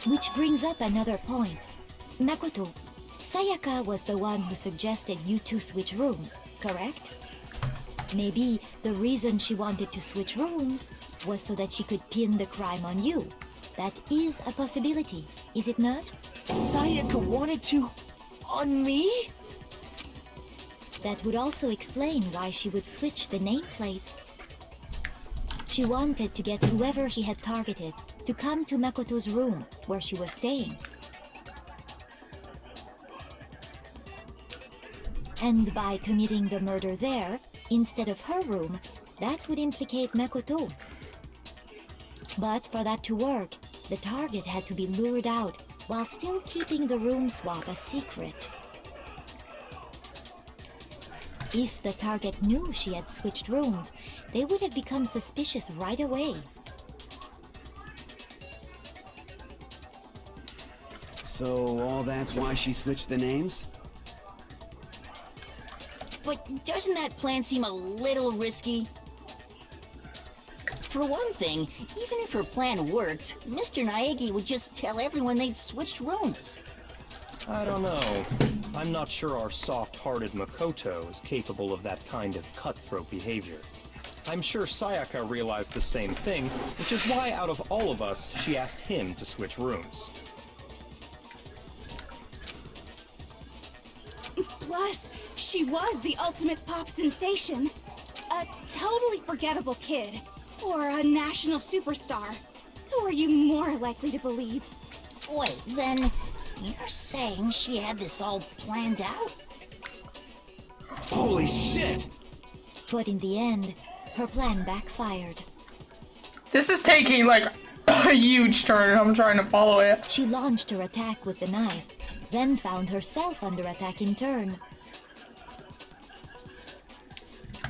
Which brings up another point. Makoto, Sayaka was the one who suggested you two switch rooms, correct? Maybe the reason she wanted to switch rooms was so that she could pin the crime on you. That is a possibility, is it not? Sayaka wanted to... on me? That would also explain why she would switch the nameplates. She wanted to get whoever she had targeted to come to Makoto's room where she was staying. And by committing the murder there, instead of her room, that would implicate Makoto. But for that to work, the target had to be lured out while still keeping the room swap a secret. If the target knew she had switched rooms, they would have become suspicious right away. So all that's why she switched the names? But doesn't that plan seem a little risky? For one thing, even if her plan worked, Mr. Naegi would just tell everyone they'd switched rooms. I don't know. I'm not sure our soft-hearted Makoto is capable of that kind of cutthroat behavior. I'm sure Sayaka realized the same thing, which is why out of all of us, she asked him to switch rooms. Plus, she was the ultimate pop sensation. A totally forgettable kid. Or a national superstar. Who are you more likely to believe? Wait, then you're saying she had this all planned out? Holy shit! But in the end, her plan backfired. This is taking like a huge turn. I'm trying to follow it. She launched her attack with the knife, then found herself under attack in turn.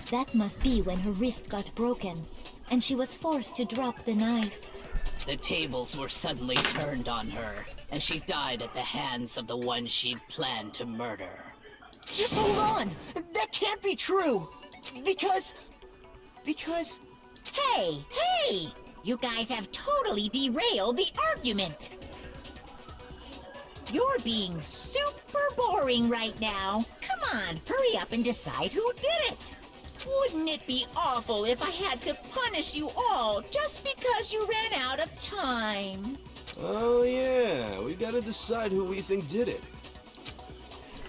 That must be when her wrist got broken, and she was forced to drop the knife. The tables were suddenly turned on her, and she died at the hands of the one she'd planned to murder. Just hold on! That can't be true! Because... Hey! Hey! You guys have totally derailed the argument! You're being super boring right now. Come on, hurry up and decide who did it! Wouldn't it be awful if I had to punish you all just because you ran out of time? Oh yeah, we gotta decide who we think did it.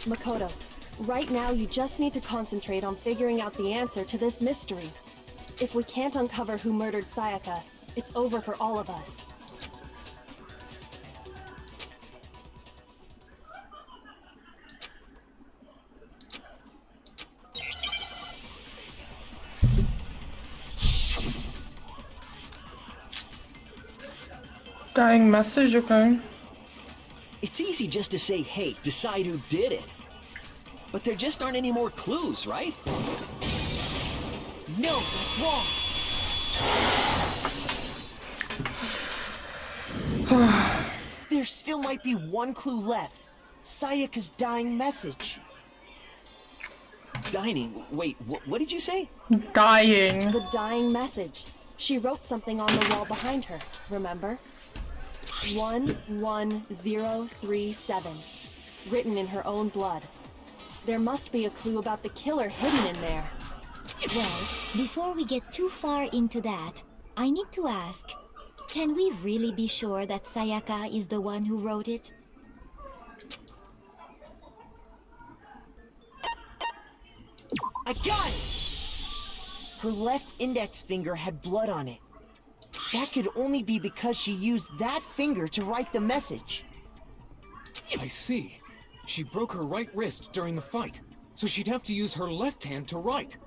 Makoto, right now you just need to concentrate on figuring out the answer to this mystery. If we can't uncover who murdered Sayaka, it's over for all of us. Dying message, okay. It's easy just to say, hey, decide who did it. But there just aren't any more clues, right? No, that's wrong! There still might be one clue left. Sayaka's dying message. dining. Wait, what did you say? Dying. The dying message. She wrote something on the wall behind her, remember? 11037. Written in her own blood. There must be a clue about the killer hidden in there. Well, before we get too far into that, I need to ask, can we really be sure that Sayaka is the one who wrote it? I got it! Her left index finger had blood on it. That could only be because she used that finger to write the message. I see. She broke her right wrist during the fight, so she'd have to use her left hand to write.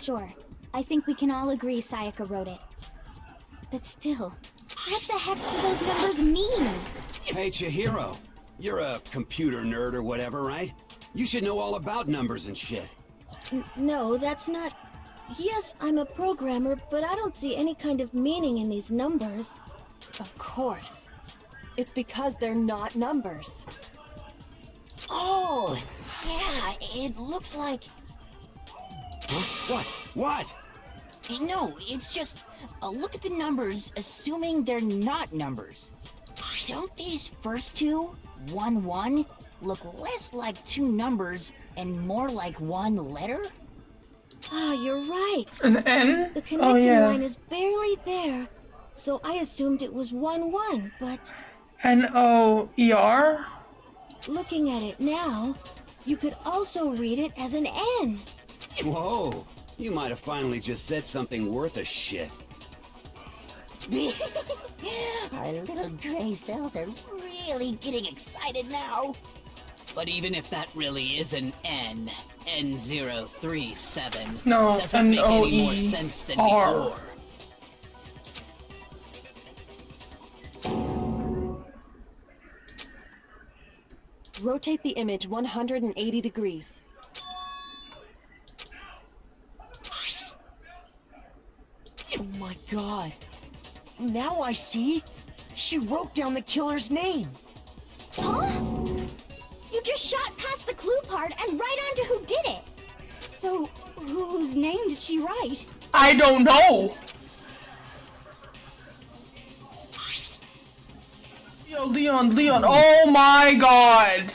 Sure. I think we can all agree Sayaka wrote it. But still, what the heck do those numbers mean? Hey, Chihiro. You're a computer nerd or whatever, right? You should know all about numbers and shit. No, that's not... Yes, I'm a programmer, but I don't see any kind of meaning in these numbers. Of course. It's because they're not numbers. Oh, yeah, it looks like... Huh? What? No, it's just... look at the numbers, assuming they're not numbers. Don't these first two, 1-1, look less like two numbers and more like one letter? Ah, you're right. An N? The connecting Oh, yeah. line is barely there, so I assumed it was 1-1, but... N-O-E-R? Looking at it now, you could also read it as an N. Whoa, you might have finally just said something worth a shit. Our little gray cells are really getting excited now. But even if that really is an N, N037, No, doesn't make any more sense than N-O-E-R. before. Rotate the image 180 degrees. Oh my god. Now I see. She wrote down the killer's name. Huh? You just shot past the clue part and right on to who did it. So, whose name did she write? I don't know. Leon. Oh my god.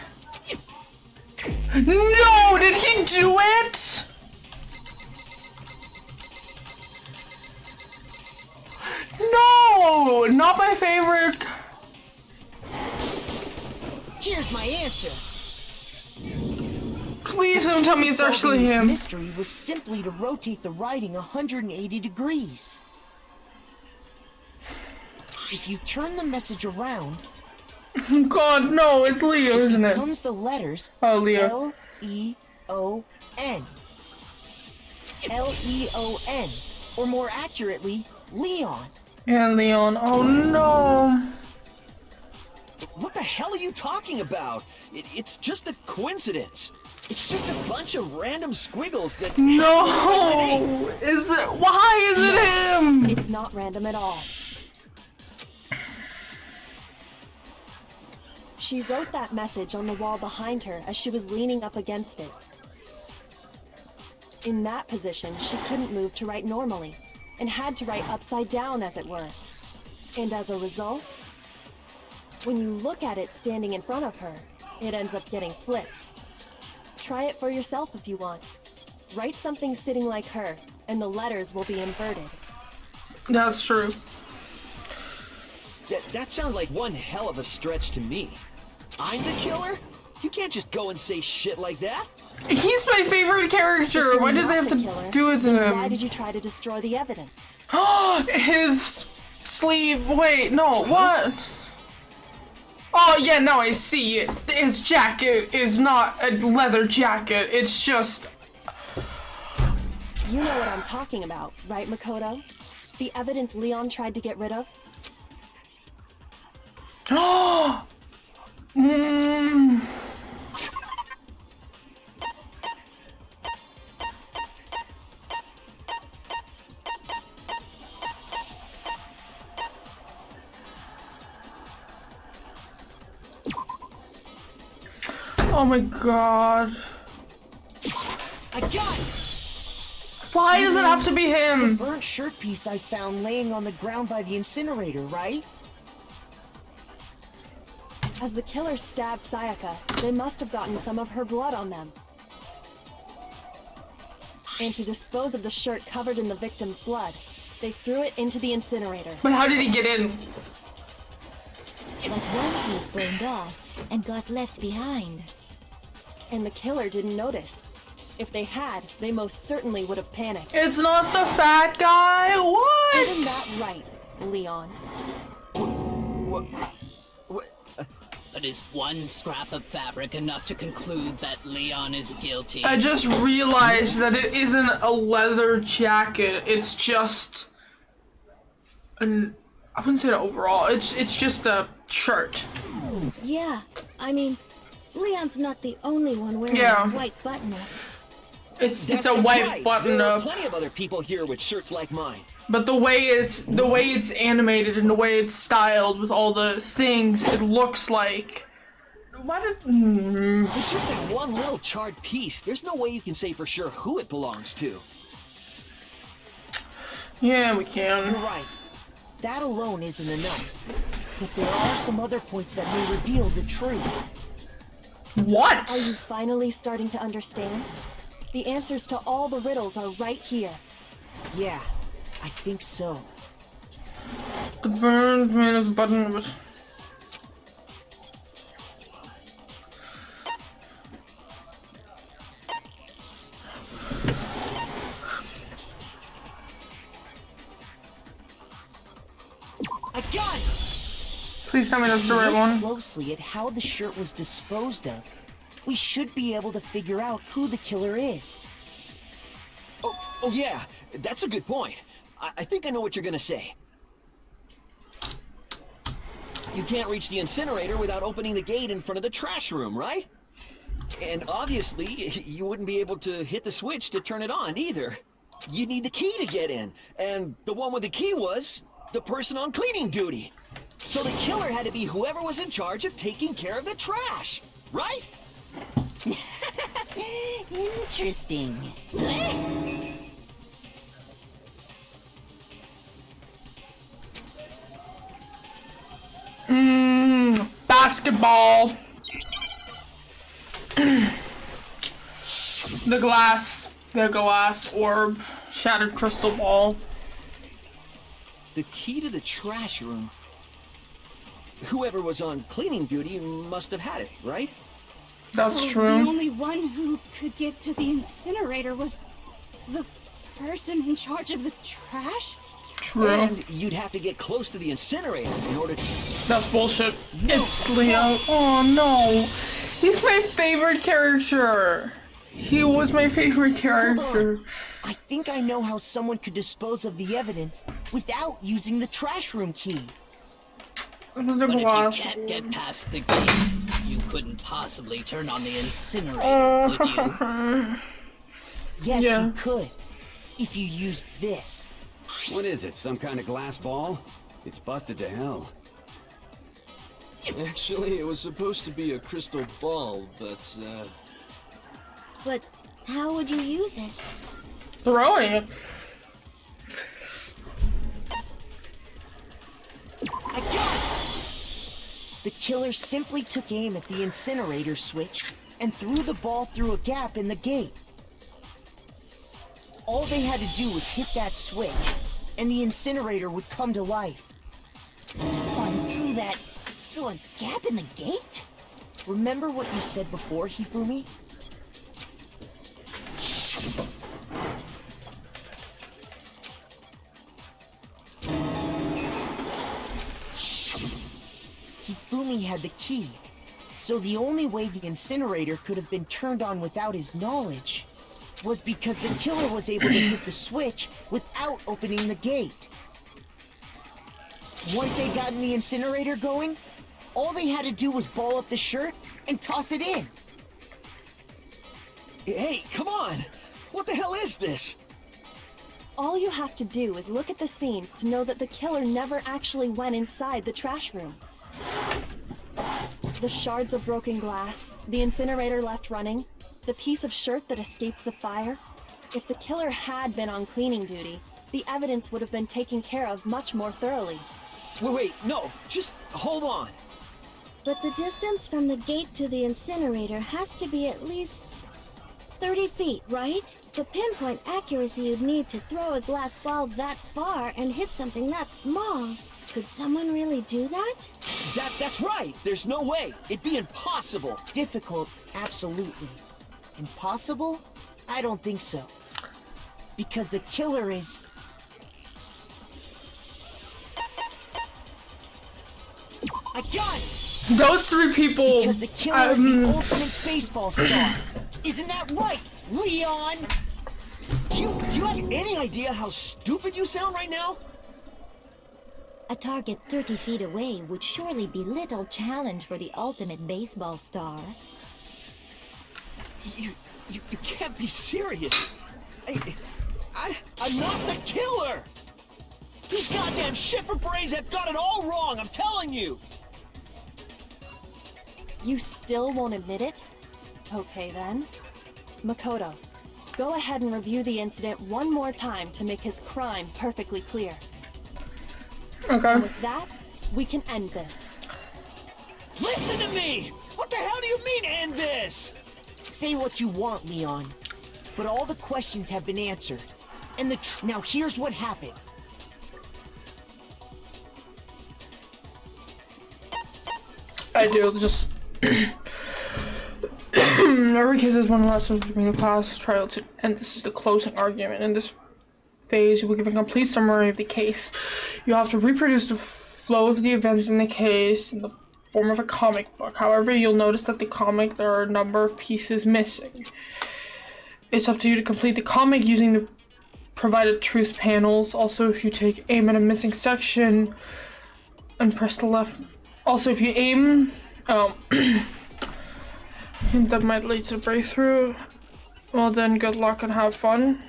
No, did he do it? No, not my favorite. Here's my answer. Please don't tell me it's Solving actually this him. mystery was simply to rotate the writing 180 degrees. If you turn the message around, God, no, it's Leo, isn't it it? becomes the letters Leo. L-E-O-N. L-E-O-N. Or more accurately, Leon. Yeah, Leon. Oh no. What the hell are you talking about? It's just a coincidence. It's just a bunch of random squiggles that... No! Is it? Why is it him? It's not random at all. She wrote that message on the wall behind her as she was leaning up against it. In that position, she couldn't move to write normally, and had to write upside down, as it were. And as a result, when you look at it standing in front of her, it ends up getting flipped. Try it for yourself if you want. Write something sitting like her, and the letters will be inverted. That's true. That sounds like one hell of a stretch to me. I'm the killer? You can't just go and say shit like that. He's my favorite character. Why did they have to do it to him? Why did you try to destroy the evidence? His sleeve. Wait, no, what? Oh, yeah, now I see it. His jacket is not a leather jacket. It's just... You know what I'm talking about, right, Makoto? The evidence Leon tried to get rid of? Oh my god. I got it! Why does it have to be him? The burnt shirt piece I found laying on the ground by the incinerator, right? As the killer stabbed Sayaka, they must have gotten some of her blood on them. And to dispose of the shirt covered in the victim's blood, they threw it into the incinerator. But how did he get in? But one piece burned off and got left behind. And the killer didn't notice. If they had, they most certainly would have panicked. It's not the fat guy? What? Isn't that right, Leon? What? But is one scrap of fabric enough to conclude that Leon is guilty? I just realized that it isn't a leather jacket. It's just an, I wouldn't say an overall. It's just a shirt. Yeah, I mean, Leon's not the only one wearing Yeah. a white button-up. It's That's a white right. button There are up. plenty of other people here with shirts like mine. But the way it's animated and the way it's styled with all the things, it looks like. Why did? It's just that one little charred piece. There's no way you can say for sure who it belongs to. Yeah, we can. You're right. That alone isn't enough. But there are some other points that may reveal the truth. What? Are you finally starting to understand? The answers to all the riddles are right here. Yeah, I think so. The burned man of button was. I got it! Please tell me that's the right Look one. closely at how the shirt was disposed of. We should be able to figure out who the killer is. Oh yeah, that's a good point. I think I know what you're gonna say. You can't reach the incinerator without opening the gate in front of the trash room, right? And obviously, you wouldn't be able to hit the switch to turn it on either. You'd need the key to get in, and the one with the key was the person on cleaning duty. So the killer had to be whoever was in charge of taking care of the trash, right? Interesting. Basketball. The glass orb, shattered crystal ball. The key to the trash room. Whoever was on cleaning duty must have had it, right? That's So true. The only one who could get to the incinerator was the person in charge of the trash? True. And you'd have to get close to the incinerator in order to... That's bullshit. It's Leo. Oh no. He's my favorite character. He was my favorite character. I think I know how someone could dispose of the evidence without using the trash room key. It was a But glass. if you can't get past the gate, you couldn't possibly turn on the incinerator, could you? Yes, Yeah. you could. If you used this. What is it, some kind of glass ball? It's busted to hell. Actually, it was supposed to be a crystal ball, but, But how would you use it? Throwing it. I got it! The killer simply took aim at the incinerator switch and threw the ball through a gap in the gate. All they had to do was hit that switch, and the incinerator would come to life. Someone threw a gap in the gate? Remember what you said before, Hifumi? Hifumi had the key, so the only way the incinerator could have been turned on without his knowledge was because the killer was able to hit the switch without opening the gate. Once they'd gotten the incinerator going, all they had to do was ball up the shirt and toss it in. Hey, come on! What the hell is this? All you have to do is look at the scene to know that the killer never actually went inside the trash room. The shards of broken glass, the incinerator left running, the piece of shirt that escaped the fire. If the killer had been on cleaning duty, the evidence would have been taken care of much more thoroughly. Wait, no, just hold on. But the distance from the gate to the incinerator has to be at least 30 feet, right? The pinpoint accuracy you'd need to throw a glass ball that far and hit something that small. Could someone really do that? That's right. There's no way. It'd be impossible. Difficult, absolutely. Impossible? I don't think so. Because the killer is... I got it! Those three people. Because the killer is the ultimate baseball star. Isn't that right, Leon? Do you have any idea how stupid you sound right now? A target 30 feet away would surely be little challenge for the ultimate baseball star. You can't be serious. I'm not the killer! These goddamn shipper brains have got it all wrong, I'm telling you! You still won't admit it? Okay then. Makoto, go ahead and review the incident one more time to make his crime perfectly clear. Okay. And with that, we can end this. Listen to me! What the hell do you mean, end this? Say what you want, Leon. But all the questions have been answered. And now here's what happened. I do, just... Every case is one lesson between the class trial to, and this is the closing argument. In this phase, you will give a complete summary of the case. You have to reproduce the flow of the events in the case in the form of a comic book. However, you'll notice that the comic, there are a number of pieces missing. It's up to you to complete the comic using the provided truth panels. Also, if you take aim at a missing section and press the left... Also, if you aim... that might lead to a breakthrough. Well then, good luck and have fun.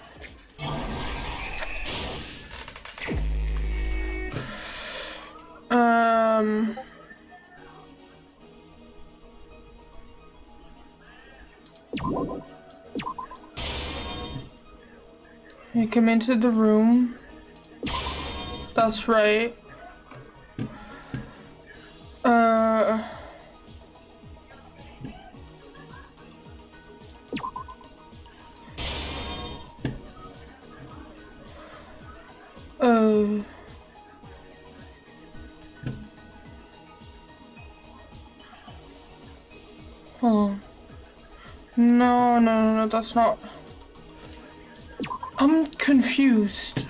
You come into the room. That's right. Hold on. No, that's not... I'm confused.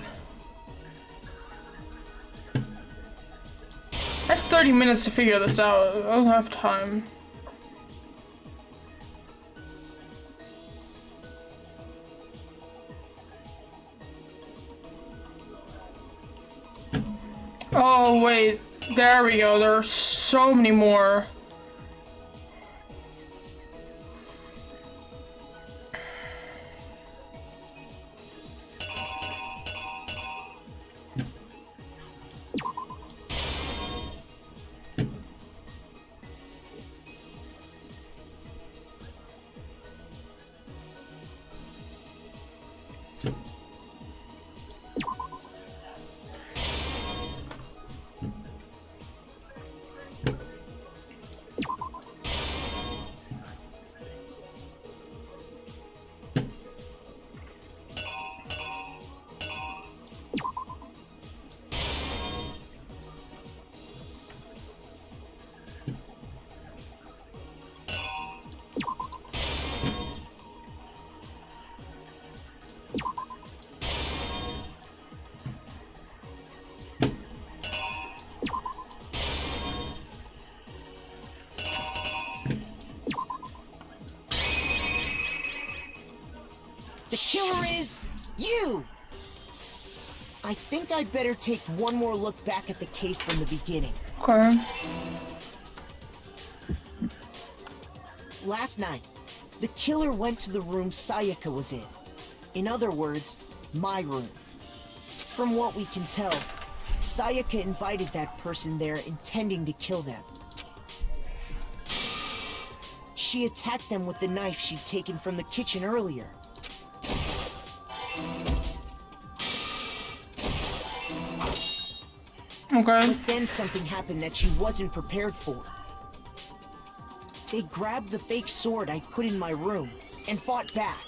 I have 30 minutes to figure this out. I don't have time. Oh wait, there we go. There are so many more. The killer is you! I think I'd better take one more look back at the case from the beginning. Okay. Last night, the killer went to the room Sayaka was in. In other words, my room. From what we can tell, Sayaka invited that person there intending to kill them. She attacked them with the knife she'd taken from the kitchen earlier. Okay. But then something happened that she wasn't prepared for. They grabbed the fake sword I put in my room and fought back.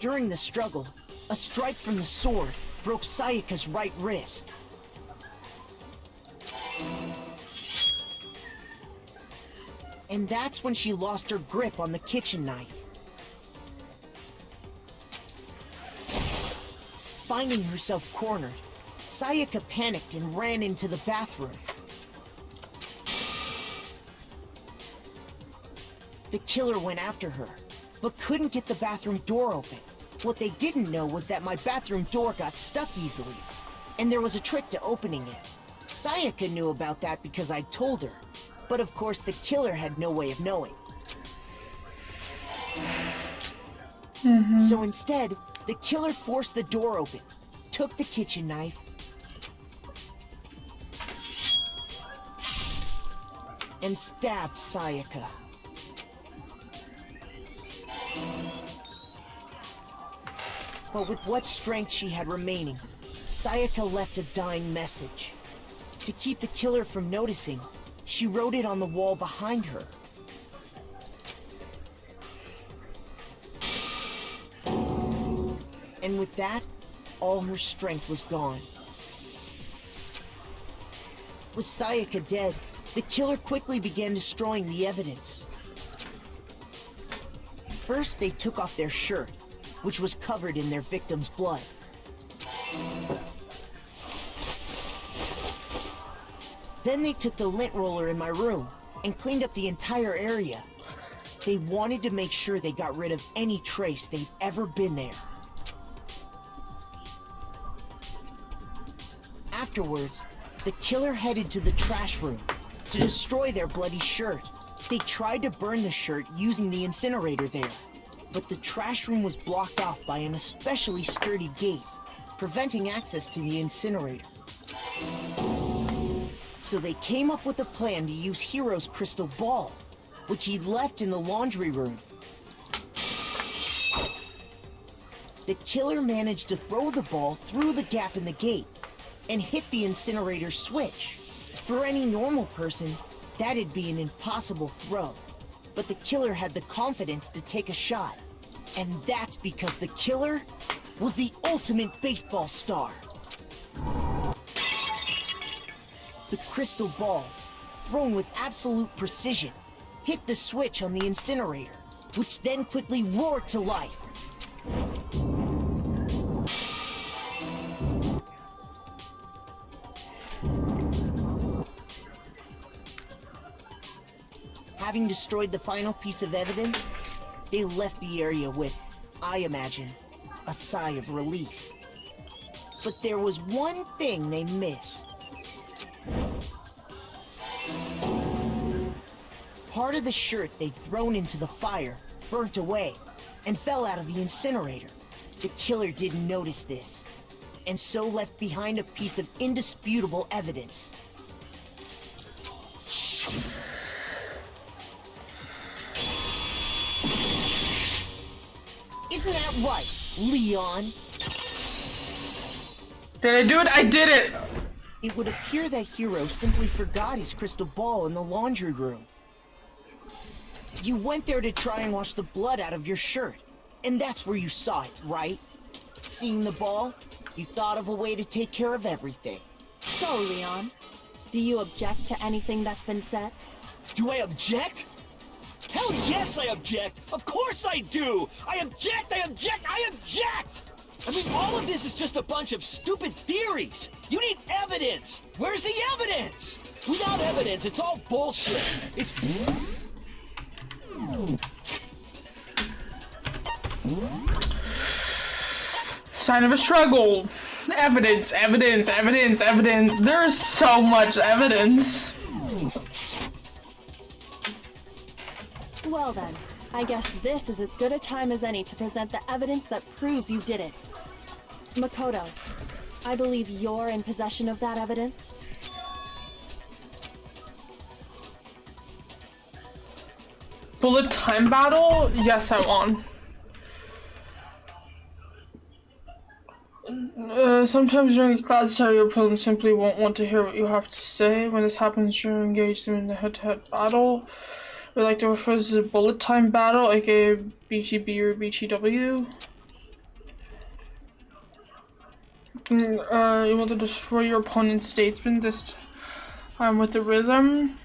During the struggle, a strike from the sword broke Sayaka's right wrist. And that's when she lost her grip on the kitchen knife. Finding herself cornered, Sayaka panicked and ran into the bathroom. The killer went after her, but couldn't get the bathroom door open. What they didn't know was that my bathroom door got stuck easily, and there was a trick to opening it. Sayaka knew about that because I'd told her, but of course the killer had no way of knowing. So instead, the killer forced the door open, took the kitchen knife, and stabbed Sayaka. But with what strength she had remaining, Sayaka left a dying message. To keep the killer from noticing, she wrote it on the wall behind her. And with that, all her strength was gone. With Sayaka dead, the killer quickly began destroying the evidence. First, they took off their shirt, which was covered in their victim's blood. Then they took the lint roller in my room and cleaned up the entire area. They wanted to make sure they got rid of any trace they'd ever been there. Afterwards, the killer headed to the trash room to destroy their bloody shirt. They tried to burn the shirt using the incinerator there, but the trash room was blocked off by an especially sturdy gate, preventing access to the incinerator. So they came up with a plan to use Hiro's crystal ball, which he'd left in the laundry room. The killer managed to throw the ball through the gap in the gate and hit the incinerator switch. For any normal person, that'd be an impossible throw. But the killer had the confidence to take a shot. And that's because the killer was the ultimate baseball star. The crystal ball, thrown with absolute precision, hit the switch on the incinerator, which then quickly roared to life. Having destroyed the final piece of evidence, they left the area with, I imagine, a sigh of relief. But there was one thing they missed. Part of the shirt they'd thrown into the fire burnt away and fell out of the incinerator. The killer didn't notice this, and so left behind a piece of indisputable evidence. Isn't that right, Leon? Did I do it? I did it! It would appear that Hiro simply forgot his crystal ball in the laundry room. You went there to try and wash the blood out of your shirt, and that's where you saw it, right? Seeing the ball, you thought of a way to take care of everything. So, Leon, do you object to anything that's been said? Do I object? Hell yes, I object! Of course I do! I object! I object! I object! I mean, all of this is just a bunch of stupid theories! You need evidence! Where's the evidence? Without evidence, it's all bullshit! It's... Sign of a struggle. Evidence, evidence, evidence, evidence. There's so much evidence. Well then, I guess this is as good a time as any to present the evidence that proves you did it. Makoto, I believe you're in possession of that evidence. Bullet time battle? Yes, I won. Sometimes during class, your opponent simply won't want to hear what you have to say. When this happens, you engage them in the head-to-head battle. We like to refer to as a bullet time battle, aka BTB or BTW. You want to destroy your opponent's statesman this time with the rhythm.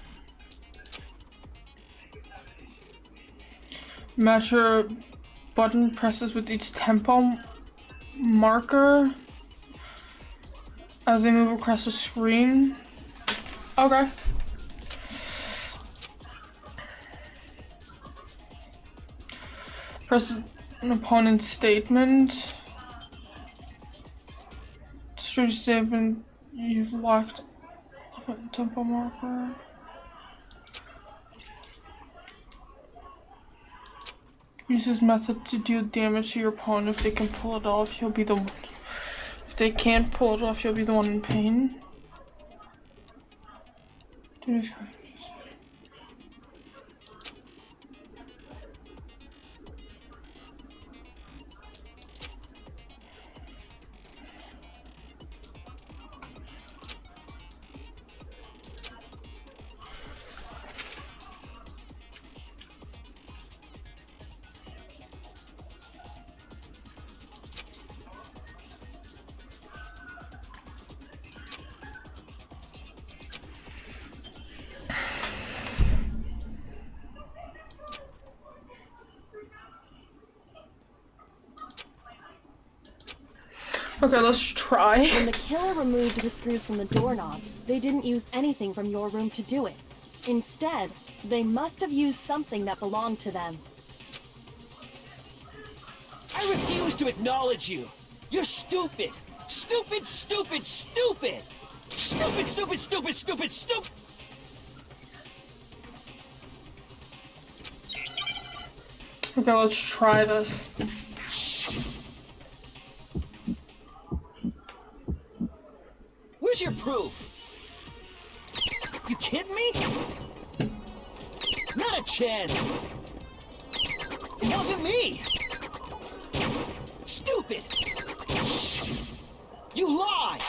Match your button presses with each tempo marker as they move across the screen. Okay. Press an opponent's statement. Destroy your statement. You've locked up a tempo marker. Use this method to deal damage to your opponent. If they can pull it off, you'll be the one. If they can't pull it off, you'll be the one in pain. Okay, let's try. When the killer removed the screws from the doorknob, they didn't use anything from your room to do it. Instead, they must have used something that belonged to them. I refuse to acknowledge you. You're stupid. Stupid, stupid, stupid. Stupid, stupid, stupid, stupid, stupid. Okay, let's try this. Where's your proof? You kidding me? Not a chance. It wasn't me. Stupid. You lie.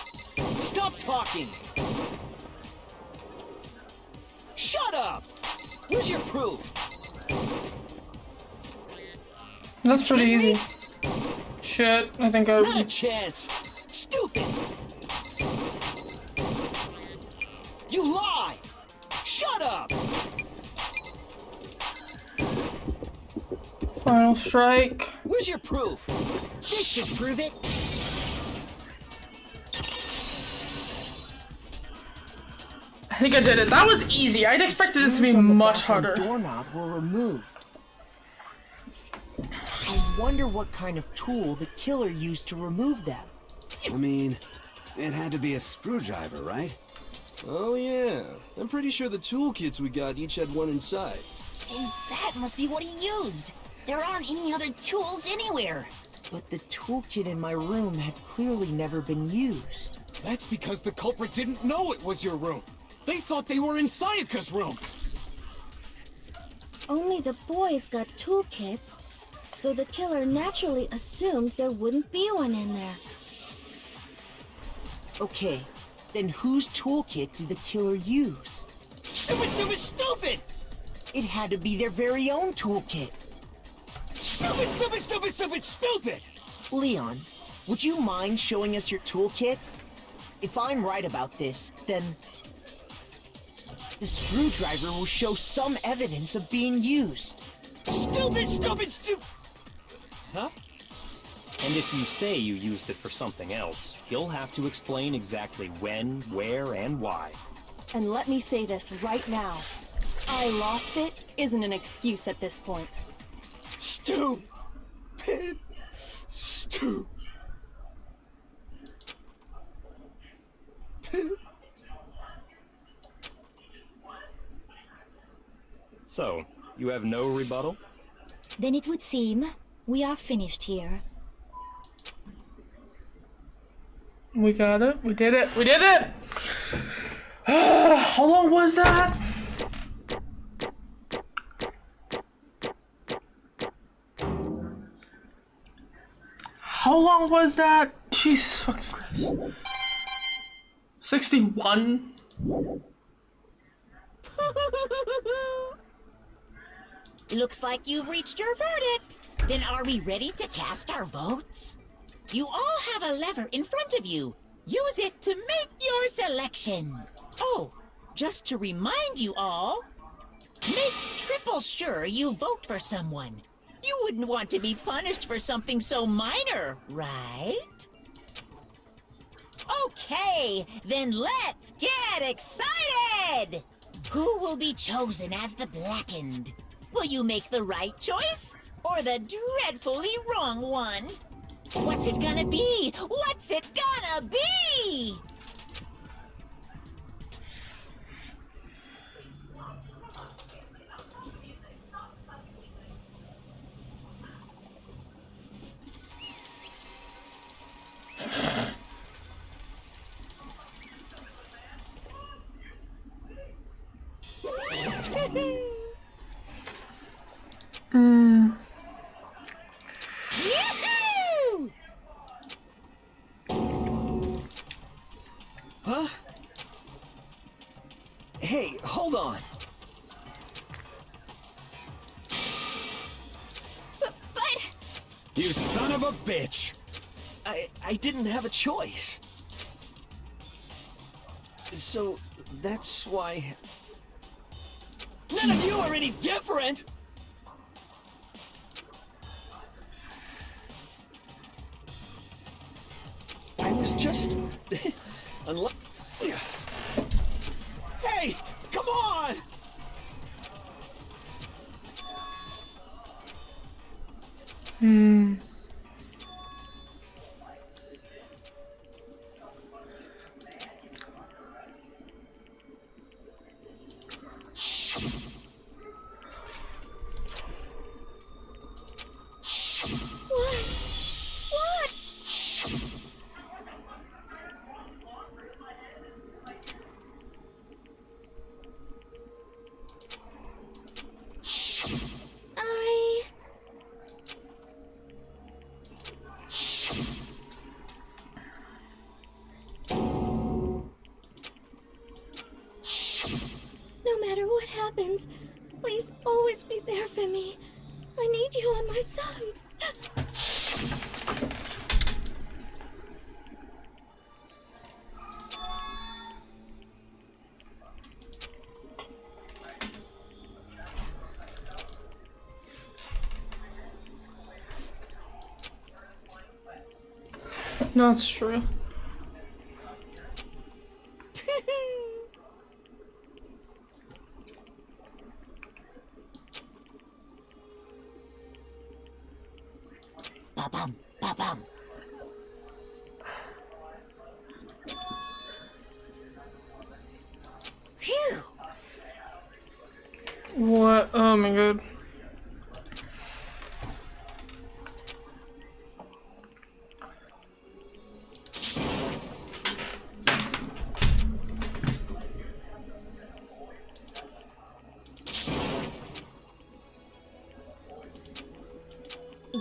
Stop talking. Shut up. Where's your proof? That's pretty easy. Shit, I think I... Not a chance. Stupid. You lie! Shut up! Final strike. Where's your proof? This should prove it. I think I did it. That was easy. I'd expected it to be much harder. The doorknob were removed. I wonder what kind of tool the killer used to remove them. I mean, it had to be a screwdriver, right? Oh yeah, I'm pretty sure the toolkits we got each had one inside. And that must be what he used. There aren't any other tools anywhere. But the toolkit in my room had clearly never been used. That's because the culprit didn't know it was your room. They thought they were in Sayaka's room. Only the boys got toolkits, so the killer naturally assumed there wouldn't be one in there. Okay, then whose toolkit did the killer use? Stupid, stupid, stupid! It had to be their very own toolkit. Stupid, stupid, stupid, stupid, stupid! Leon, would you mind showing us your toolkit? If I'm right about this, then the screwdriver will show some evidence of being used. Stupid, stupid, stupid! Huh? And if you say you used it for something else, you'll have to explain exactly when, where, and why. And let me say this right now. I lost it isn't an excuse at this point. Stupid. Stupid. So, you have no rebuttal? Then it would seem we are finished here. We got it. We did it. We did it! How long was that? How long was that? Jesus fucking Christ. 61? Looks like you've reached your verdict. Then are we ready to cast our votes? You all have a lever in front of you. Use it to make your selection. Oh, just to remind you all, make triple sure you vote for someone. You wouldn't want to be punished for something so minor, right? Okay, then let's get excited! Who will be chosen as the Blackened? Will you make the right choice or the dreadfully wrong one? What's it gonna be? What's it gonna be? Yoo-hoo! Huh? Hey, hold on. But... You son of a bitch! I didn't have a choice. So, that's why... None of you are any different! I was just... unless... Hey! Come on! No matter what happens, please always be there for me. I need you on my side. No, it's true. Ba-bum, ba-bum. Phew! What? Oh my god.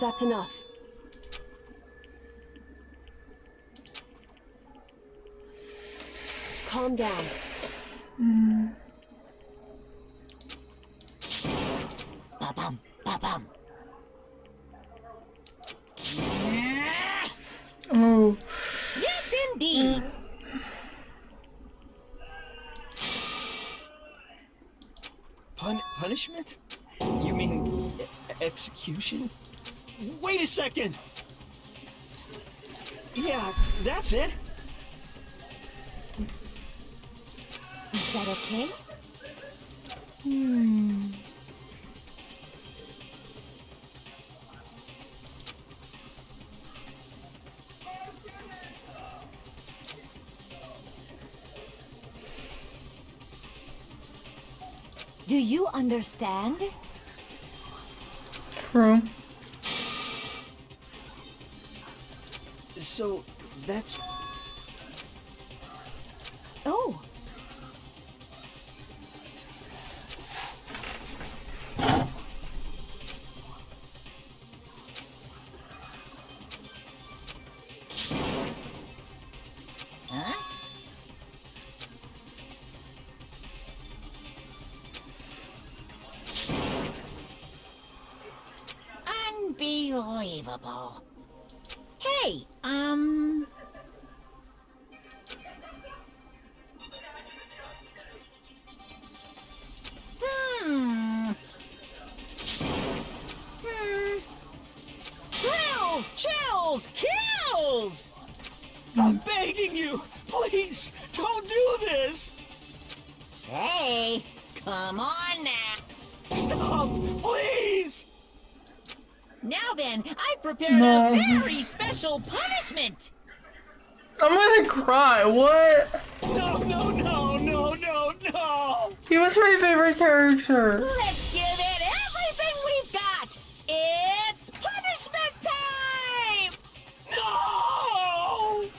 That's enough. Calm down. Ba-bum, ba-bum. Oh. Yes, indeed. Punishment? You mean execution? Wait a second! Yeah, that's it. Is that okay? Do you understand? True. So, that's... Oh. unbelievable. Hey, Kills! Chills! Kills! I'm begging you! Please, don't do this! hey, come on now. Stop! Please! Now then, I prepared No. a very special punishment. I'm gonna cry. What? No, no, no, no, no, no! He was my favorite character. Let's give it everything we've got. It's punishment time! No!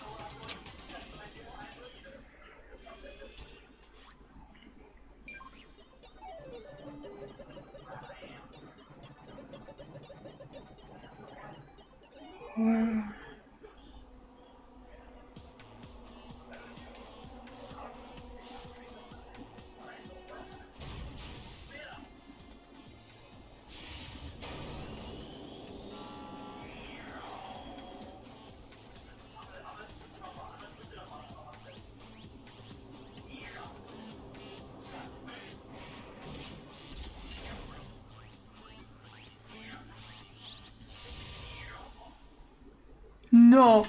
No.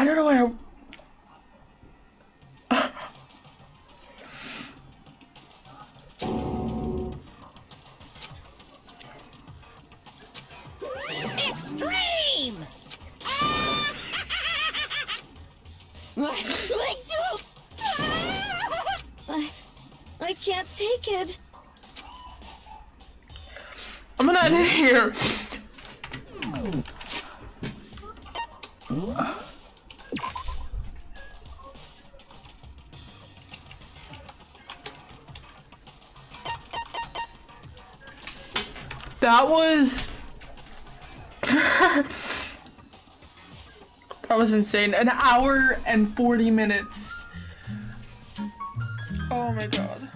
I don't know why Extreme! I can't take it. I'm gonna end it here. That was that was insane. An hour and 40 minutes. Oh my god.